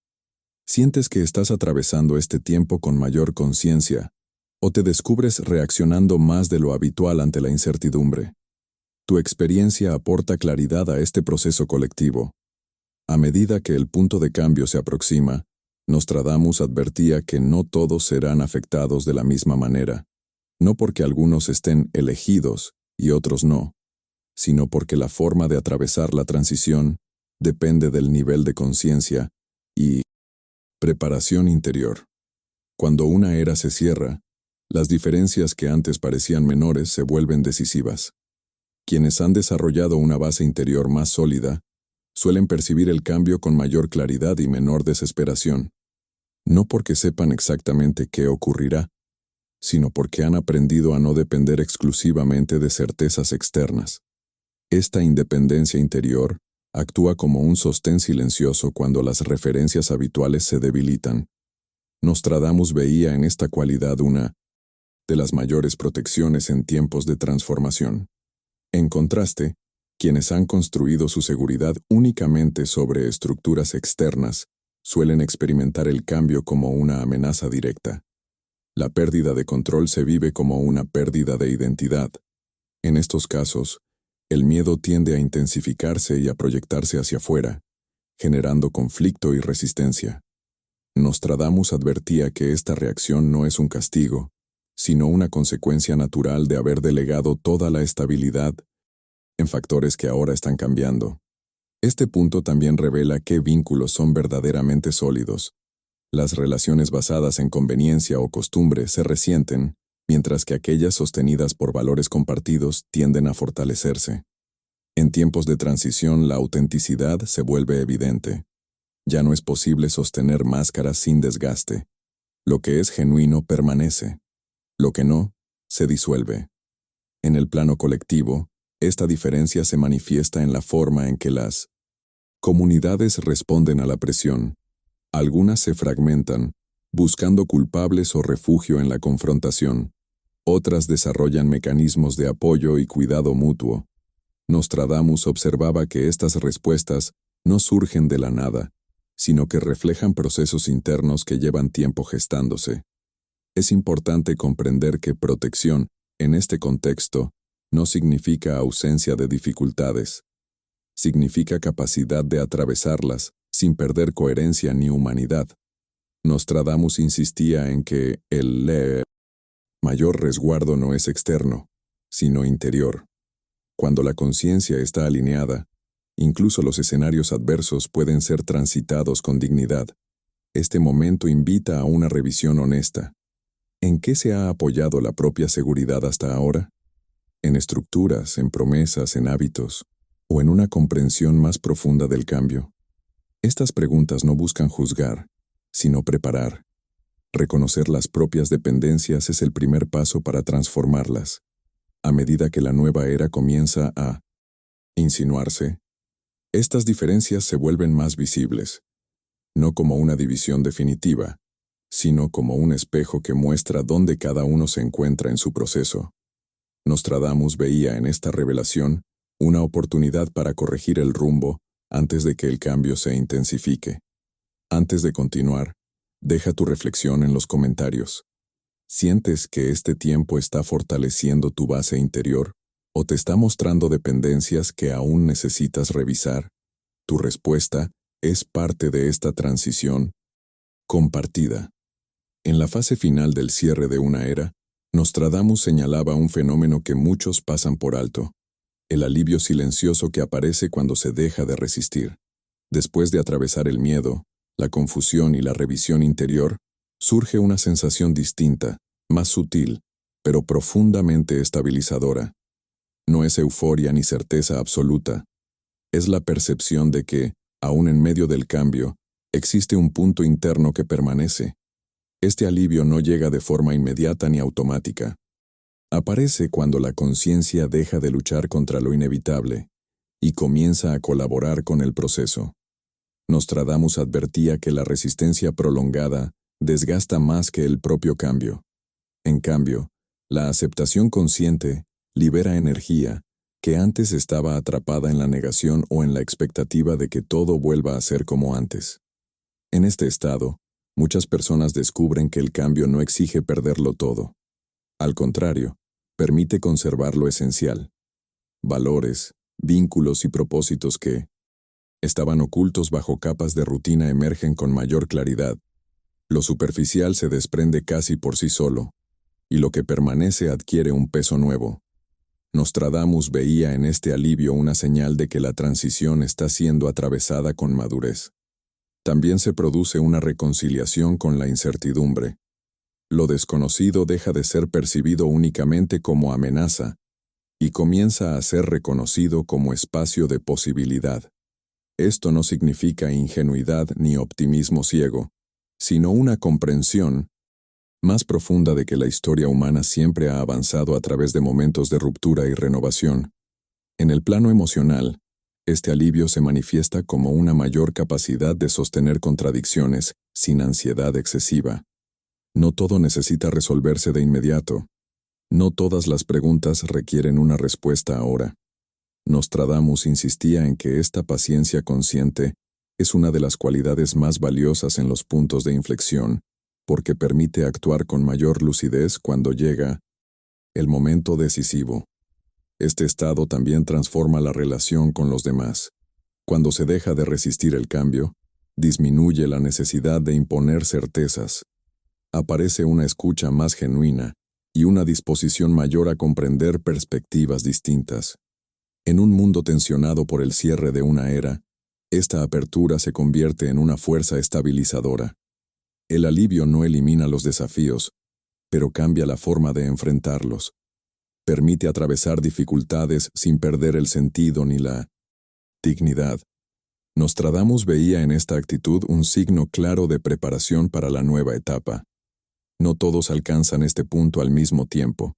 ¿Sientes que estás atravesando este tiempo con mayor conciencia o te descubres reaccionando más de lo habitual ante la incertidumbre? Tu experiencia aporta claridad a este proceso colectivo. A medida que el punto de cambio se aproxima, Nostradamus advertía que no todos serán afectados de la misma manera, no porque algunos estén elegidos y otros no, sino porque la forma de atravesar la transición depende del nivel de conciencia y preparación interior. Cuando una era se cierra, las diferencias que antes parecían menores se vuelven decisivas. Quienes han desarrollado una base interior más sólida suelen percibir el cambio con mayor claridad y menor desesperación, no porque sepan exactamente qué ocurrirá, sino porque han aprendido a no depender exclusivamente de certezas externas. Esta independencia interior actúa como un sostén silencioso cuando las referencias habituales se debilitan. Nostradamus veía en esta cualidad una de las mayores protecciones en tiempos de transformación. En contraste, quienes han construido su seguridad únicamente sobre estructuras externas suelen experimentar el cambio como una amenaza directa. La pérdida de control se vive como una pérdida de identidad. En estos casos, el miedo tiende a intensificarse y a proyectarse hacia afuera, generando conflicto y resistencia. Nostradamus advertía que esta reacción no es un castigo, sino una consecuencia natural de haber delegado toda la estabilidad en factores que ahora están cambiando. Este punto también revela qué vínculos son verdaderamente sólidos. Las relaciones basadas en conveniencia o costumbre se resienten, mientras que aquellas sostenidas por valores compartidos tienden a fortalecerse. En tiempos de transición, la autenticidad se vuelve evidente. Ya no es posible sostener máscaras sin desgaste. Lo que es genuino permanece. Lo que no, se disuelve. En el plano colectivo, esta diferencia se manifiesta en la forma en que las comunidades responden a la presión. Algunas se fragmentan, buscando culpables o refugio en la confrontación. Otras desarrollan mecanismos de apoyo y cuidado mutuo. Nostradamus observaba que estas respuestas no surgen de la nada, sino que reflejan procesos internos que llevan tiempo gestándose. Es importante comprender que protección, en este contexto, no significa ausencia de dificultades. Significa capacidad de atravesarlas, sin perder coherencia ni humanidad. Nostradamus insistía en que el mayor resguardo no es externo, sino interior. Cuando la conciencia está alineada, incluso los escenarios adversos pueden ser transitados con dignidad. Este momento invita a una revisión honesta. ¿En qué se ha apoyado la propia seguridad hasta ahora? ¿En estructuras, en promesas, en hábitos, o en una comprensión más profunda del cambio? Estas preguntas no buscan juzgar, sino preparar. Reconocer las propias dependencias es el primer paso para transformarlas. A medida que la nueva era comienza a insinuarse, estas diferencias se vuelven más visibles. no como una división definitiva, sino como un espejo que muestra dónde cada uno se encuentra en su proceso. Nostradamus veía en esta revelación una oportunidad para corregir el rumbo antes de que el cambio se intensifique. Antes de continuar, deja tu reflexión en los comentarios. ¿Sientes que este tiempo está fortaleciendo tu base interior o te está mostrando dependencias que aún necesitas revisar? Tu respuesta es parte de esta transición compartida. En la fase final del cierre de una era, Nostradamus señalaba un fenómeno que muchos pasan por alto: el alivio silencioso que aparece cuando se deja de resistir. Después de atravesar el miedo, la confusión y la revisión interior, surge una sensación distinta, más sutil, pero profundamente estabilizadora. No es euforia ni certeza absoluta. Es la percepción de que, aún en medio del cambio, existe un punto interno que permanece. Este alivio no llega de forma inmediata ni automática. Aparece cuando la conciencia deja de luchar contra lo inevitable y comienza a colaborar con el proceso. Nostradamus advertía que la resistencia prolongada desgasta más que el propio cambio. En cambio, la aceptación consciente libera energía que antes estaba atrapada en la negación o en la expectativa de que todo vuelva a ser como antes. En este estado, muchas personas descubren que el cambio no exige perderlo todo. Al contrario, permite conservar lo esencial. Valores, vínculos y propósitos que estaban ocultos bajo capas de rutina emergen con mayor claridad. Lo superficial se desprende casi por sí solo, y lo que permanece adquiere un peso nuevo. Nostradamus veía en este alivio una señal de que la transición está siendo atravesada con madurez. También se produce una reconciliación con la incertidumbre. Lo desconocido deja de ser percibido únicamente como amenaza y comienza a ser reconocido como espacio de posibilidad. Esto no significa ingenuidad ni optimismo ciego, sino una comprensión más profunda de que la historia humana siempre ha avanzado a través de momentos de ruptura y renovación. En el plano emocional, este alivio se manifiesta como una mayor capacidad de sostener contradicciones sin ansiedad excesiva. No todo necesita resolverse de inmediato. No todas las preguntas requieren una respuesta ahora. Nostradamus insistía en que esta paciencia consciente es una de las cualidades más valiosas en los puntos de inflexión, porque permite actuar con mayor lucidez cuando llega el momento decisivo. Este estado también transforma la relación con los demás. Cuando se deja de resistir el cambio, disminuye la necesidad de imponer certezas. Aparece una escucha más genuina y una disposición mayor a comprender perspectivas distintas. En un mundo tensionado por el cierre de una era, esta apertura se convierte en una fuerza estabilizadora. El alivio no elimina los desafíos, pero cambia la forma de enfrentarlos. Permite atravesar dificultades sin perder el sentido ni la dignidad. Nostradamus veía en esta actitud un signo claro de preparación para la nueva etapa. No todos alcanzan este punto al mismo tiempo,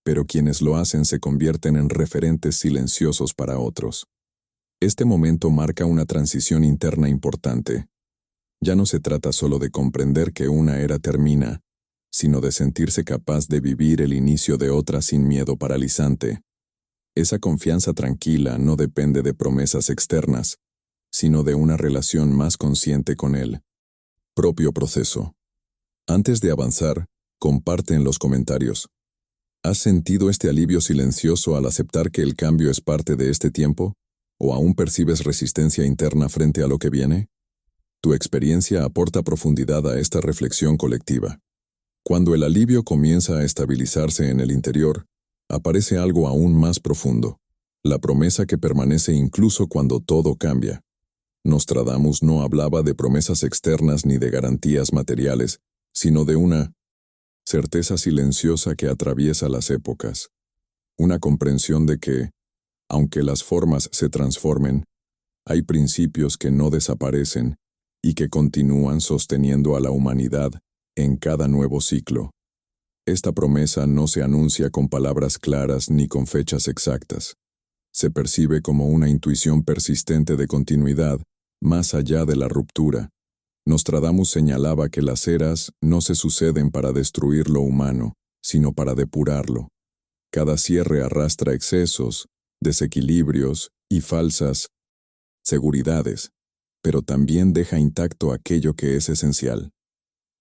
pero quienes lo hacen se convierten en referentes silenciosos para otros. Este momento marca una transición interna importante. Ya no se trata solo de comprender que una era termina, sino de sentirse capaz de vivir el inicio de otra sin miedo paralizante. Esa confianza tranquila no depende de promesas externas, sino de una relación más consciente con el propio proceso. Antes de avanzar, comparte en los comentarios. ¿Has sentido este alivio silencioso al aceptar que el cambio es parte de este tiempo? ¿O aún percibes resistencia interna frente a lo que viene? Tu experiencia aporta profundidad a esta reflexión colectiva. Cuando el alivio comienza a estabilizarse en el interior, aparece algo aún más profundo: la promesa que permanece incluso cuando todo cambia. Nostradamus no hablaba de promesas externas ni de garantías materiales, sino de una certeza silenciosa que atraviesa las épocas. Una comprensión de que, aunque las formas se transformen, hay principios que no desaparecen y que continúan sosteniendo a la humanidad en cada nuevo ciclo. Esta promesa no se anuncia con palabras claras ni con fechas exactas. Se percibe como una intuición persistente de continuidad, más allá de la ruptura. Nostradamus señalaba que las eras no se suceden para destruir lo humano, sino para depurarlo. Cada cierre arrastra excesos, desequilibrios y falsas seguridades, pero también deja intacto aquello que es esencial.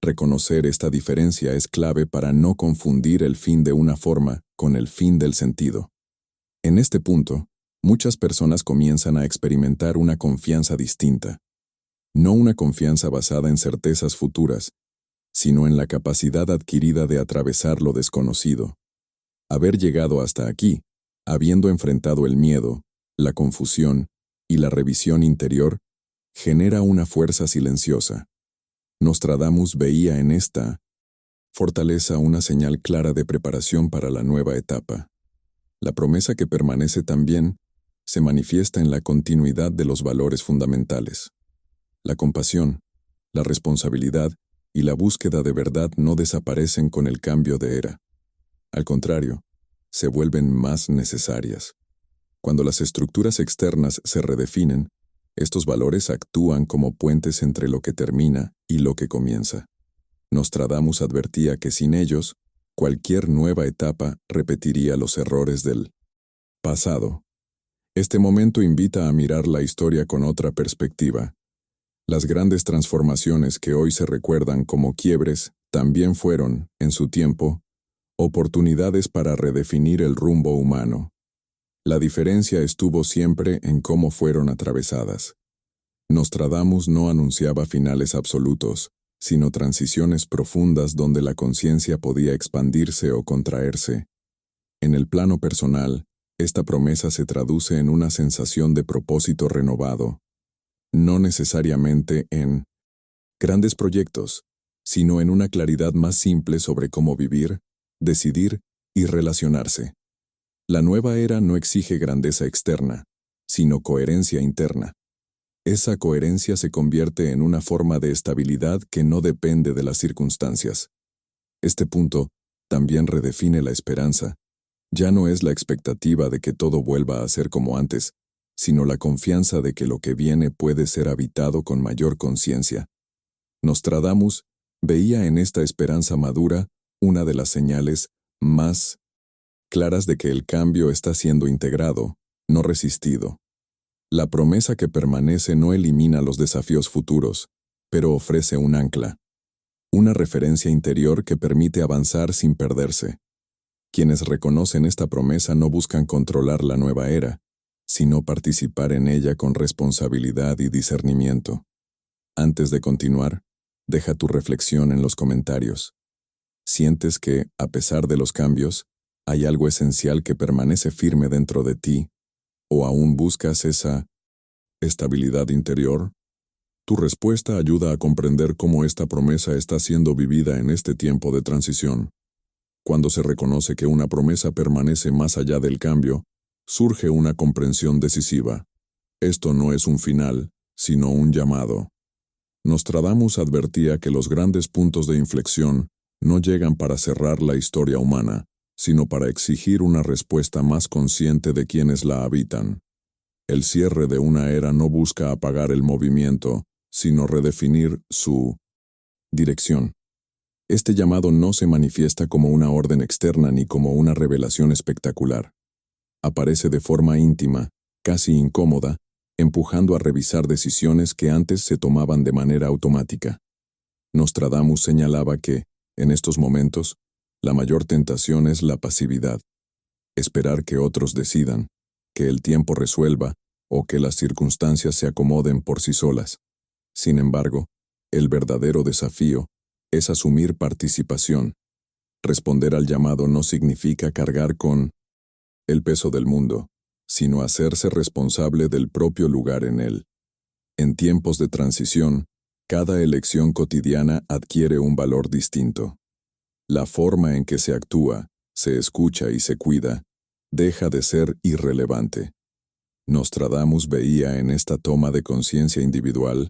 Reconocer esta diferencia es clave para no confundir el fin de una forma con el fin del sentido. En este punto, muchas personas comienzan a experimentar una confianza distinta. No una confianza basada en certezas futuras, sino en la capacidad adquirida de atravesar lo desconocido. Haber llegado hasta aquí, habiendo enfrentado el miedo, la confusión y la revisión interior, genera una fuerza silenciosa. Nostradamus veía en esta fortaleza una señal clara de preparación para la nueva etapa. La promesa que permanece también se manifiesta en la continuidad de los valores fundamentales. La compasión, la responsabilidad y la búsqueda de verdad no desaparecen con el cambio de era. Al contrario, se vuelven más necesarias. Cuando las estructuras externas se redefinen, estos valores actúan como puentes entre lo que termina y lo que comienza. Nostradamus advertía que sin ellos, cualquier nueva etapa repetiría los errores del pasado. Este momento invita a mirar la historia con otra perspectiva. Las grandes transformaciones que hoy se recuerdan como quiebres también fueron, en su tiempo, oportunidades para redefinir el rumbo humano. La diferencia estuvo siempre en cómo fueron atravesadas. Nostradamus no anunciaba finales absolutos, sino transiciones profundas donde la conciencia podía expandirse o contraerse. En el plano personal, esta promesa se traduce en una sensación de propósito renovado, no necesariamente en grandes proyectos, sino en una claridad más simple sobre cómo vivir, decidir y relacionarse. La nueva era no exige grandeza externa, sino coherencia interna. Esa coherencia se convierte en una forma de estabilidad que no depende de las circunstancias. Este punto también redefine la esperanza. Ya no es la expectativa de que todo vuelva a ser como antes, sino la confianza de que lo que viene puede ser habitado con mayor conciencia. Nostradamus veía en esta esperanza madura una de las señales más claras de que el cambio está siendo integrado, no resistido. La promesa que permanece no elimina los desafíos futuros, pero ofrece un ancla, una referencia interior que permite avanzar sin perderse. Quienes reconocen esta promesa no buscan controlar la nueva era, sino participar en ella con responsabilidad y discernimiento. Antes de continuar, deja tu reflexión en los comentarios. ¿Sientes que, a pesar de los cambios, hay algo esencial que permanece firme dentro de ti, o aún buscas esa estabilidad interior? Tu respuesta ayuda a comprender cómo esta promesa está siendo vivida en este tiempo de transición. Cuando se reconoce que una promesa permanece más allá del cambio, surge una comprensión decisiva. Esto no es un final, sino un llamado. Nostradamus advertía que los grandes puntos de inflexión no llegan para cerrar la historia humana, sino para exigir una respuesta más consciente de quienes la habitan. El cierre de una era no busca apagar el movimiento, sino redefinir su dirección. Este llamado no se manifiesta como una orden externa ni como una revelación espectacular. Aparece de forma íntima, casi incómoda, empujando a revisar decisiones que antes se tomaban de manera automática. Nostradamus señalaba que, en estos momentos, la mayor tentación es la pasividad. Esperar que otros decidan, que el tiempo resuelva o que las circunstancias se acomoden por sí solas. Sin embargo, el verdadero desafío es asumir participación. Responder al llamado no significa cargar con el peso del mundo, sino hacerse responsable del propio lugar en él. En tiempos de transición, cada elección cotidiana adquiere un valor distinto. La forma en que se actúa, se escucha y se cuida, deja de ser irrelevante. Nostradamus veía en esta toma de conciencia individual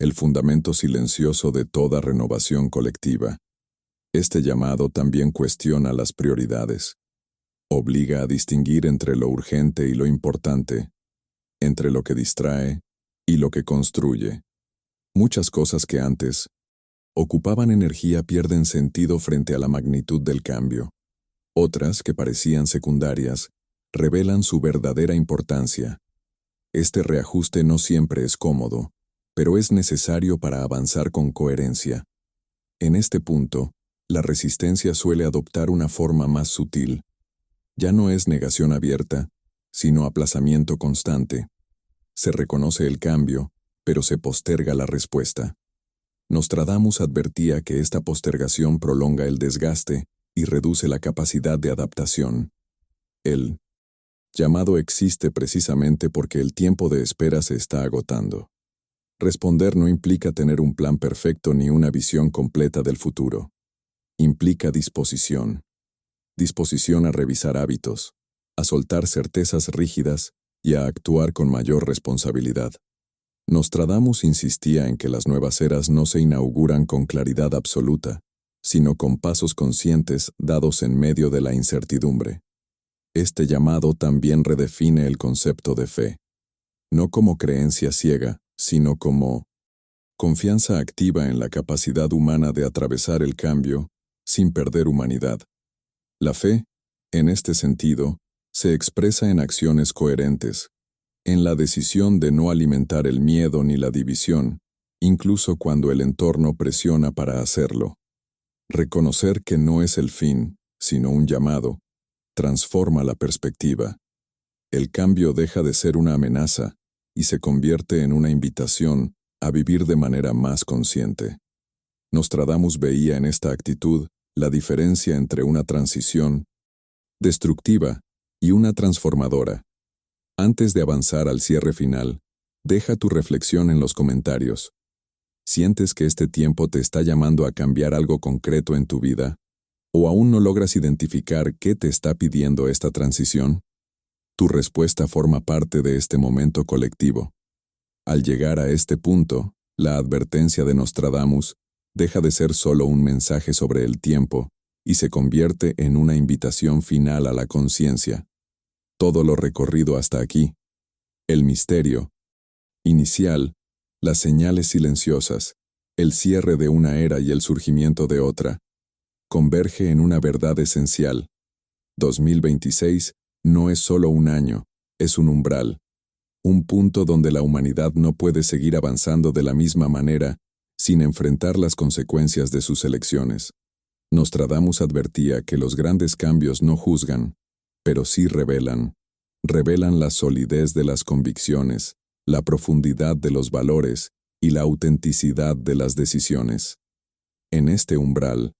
el fundamento silencioso de toda renovación colectiva. Este llamado también cuestiona las prioridades. Obliga a distinguir entre lo urgente y lo importante, entre lo que distrae y lo que construye. Muchas cosas que antes ocupaban energía pierden sentido frente a la magnitud del cambio. Otras, que parecían secundarias, revelan su verdadera importancia. Este reajuste no siempre es cómodo, pero es necesario para avanzar con coherencia. En este punto, la resistencia suele adoptar una forma más sutil. Ya no es negación abierta, sino aplazamiento constante. Se reconoce el cambio, pero se posterga la respuesta. Nostradamus advertía que esta postergación prolonga el desgaste y reduce la capacidad de adaptación. El llamado existe precisamente porque el tiempo de espera se está agotando. Responder no implica tener un plan perfecto ni una visión completa del futuro. Implica disposición. Disposición a revisar hábitos, a soltar certezas rígidas y a actuar con mayor responsabilidad. Nostradamus insistía en que las nuevas eras no se inauguran con claridad absoluta, sino con pasos conscientes dados en medio de la incertidumbre. Este llamado también redefine el concepto de fe, no como creencia ciega, sino como confianza activa en la capacidad humana de atravesar el cambio sin perder humanidad. La fe, en este sentido, se expresa en acciones coherentes, en la decisión de no alimentar el miedo ni la división, incluso cuando el entorno presiona para hacerlo. Reconocer que no es el fin, sino un llamado, transforma la perspectiva. El cambio deja de ser una amenaza y se convierte en una invitación a vivir de manera más consciente. Nostradamus veía en esta actitud la diferencia entre una transición destructiva y una transformadora. Antes de avanzar al cierre final, deja tu reflexión en los comentarios. ¿Sientes que este tiempo te está llamando a cambiar algo concreto en tu vida? ¿O aún no logras identificar qué te está pidiendo esta transición? Tu respuesta forma parte de este momento colectivo. Al llegar a este punto, la advertencia de Nostradamus deja de ser solo un mensaje sobre el tiempo y se convierte en una invitación final a la conciencia. Todo lo recorrido hasta aquí, el misterio inicial, las señales silenciosas, el cierre de una era y el surgimiento de otra, converge en una verdad esencial. 2026 no es solo un año, es un umbral, un punto donde la humanidad no puede seguir avanzando de la misma manera sin enfrentar las consecuencias de sus elecciones. Nostradamus advertía que los grandes cambios no juzgan, pero sí revelan. Revelan la solidez de las convicciones, la profundidad de los valores y la autenticidad de las decisiones. En este umbral,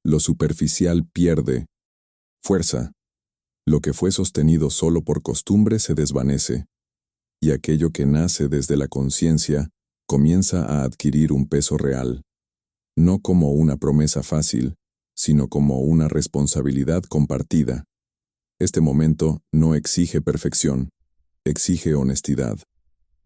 lo superficial pierde fuerza. Lo que fue sostenido solo por costumbre se desvanece, y aquello que nace desde la conciencia comienza a adquirir un peso real, no como una promesa fácil, sino como una responsabilidad compartida. Este momento no exige perfección, exige honestidad.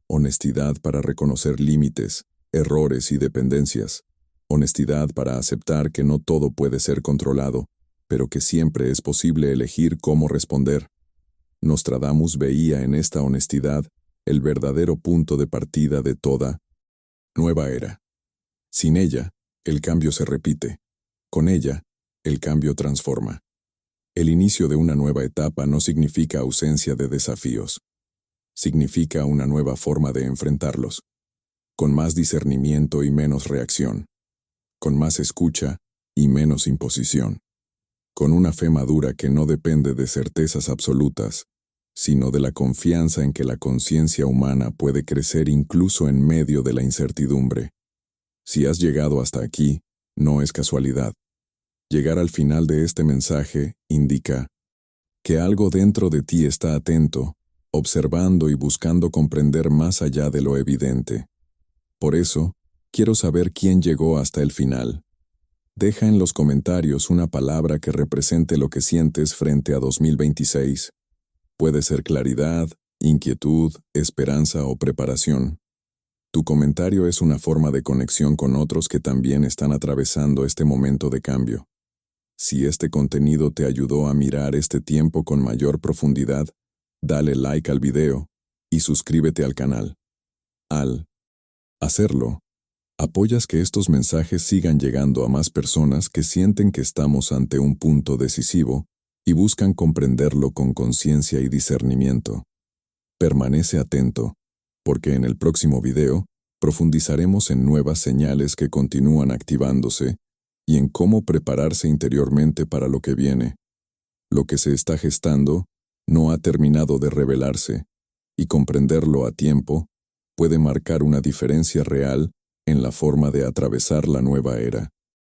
Honestidad para reconocer límites, errores y dependencias. Honestidad para aceptar que no todo puede ser controlado, pero que siempre es posible elegir cómo responder. Nostradamus veía en esta honestidad el verdadero punto de partida de toda nueva era. Sin ella, el cambio se repite. Con ella, el cambio transforma. El inicio de una nueva etapa no significa ausencia de desafíos. Significa una nueva forma de enfrentarlos. Con más discernimiento y menos reacción. Con más escucha y menos imposición. Con una fe madura que no depende de certezas absolutas, sino de la confianza en que la conciencia humana puede crecer incluso en medio de la incertidumbre. Si has llegado hasta aquí, no es casualidad. Llegar al final de este mensaje indica que algo dentro de ti está atento, observando y buscando comprender más allá de lo evidente. Por eso, quiero saber quién llegó hasta el final. Deja en los comentarios una palabra que represente lo que sientes frente a 2026. Puede ser claridad, inquietud, esperanza o preparación. Tu comentario es una forma de conexión con otros que también están atravesando este momento de cambio. Si este contenido te ayudó a mirar este tiempo con mayor profundidad, dale like al video y suscríbete al canal. Al hacerlo, Apoyas que estos mensajes sigan llegando a más personas que sienten que estamos ante un punto decisivo y buscan comprenderlo con conciencia y discernimiento. Permanece atento, porque en el próximo video profundizaremos en nuevas señales que continúan activándose y en cómo prepararse interiormente para lo que viene. Lo que se está gestando no ha terminado de revelarse, y comprenderlo a tiempo puede marcar una diferencia real en la forma de atravesar la nueva era.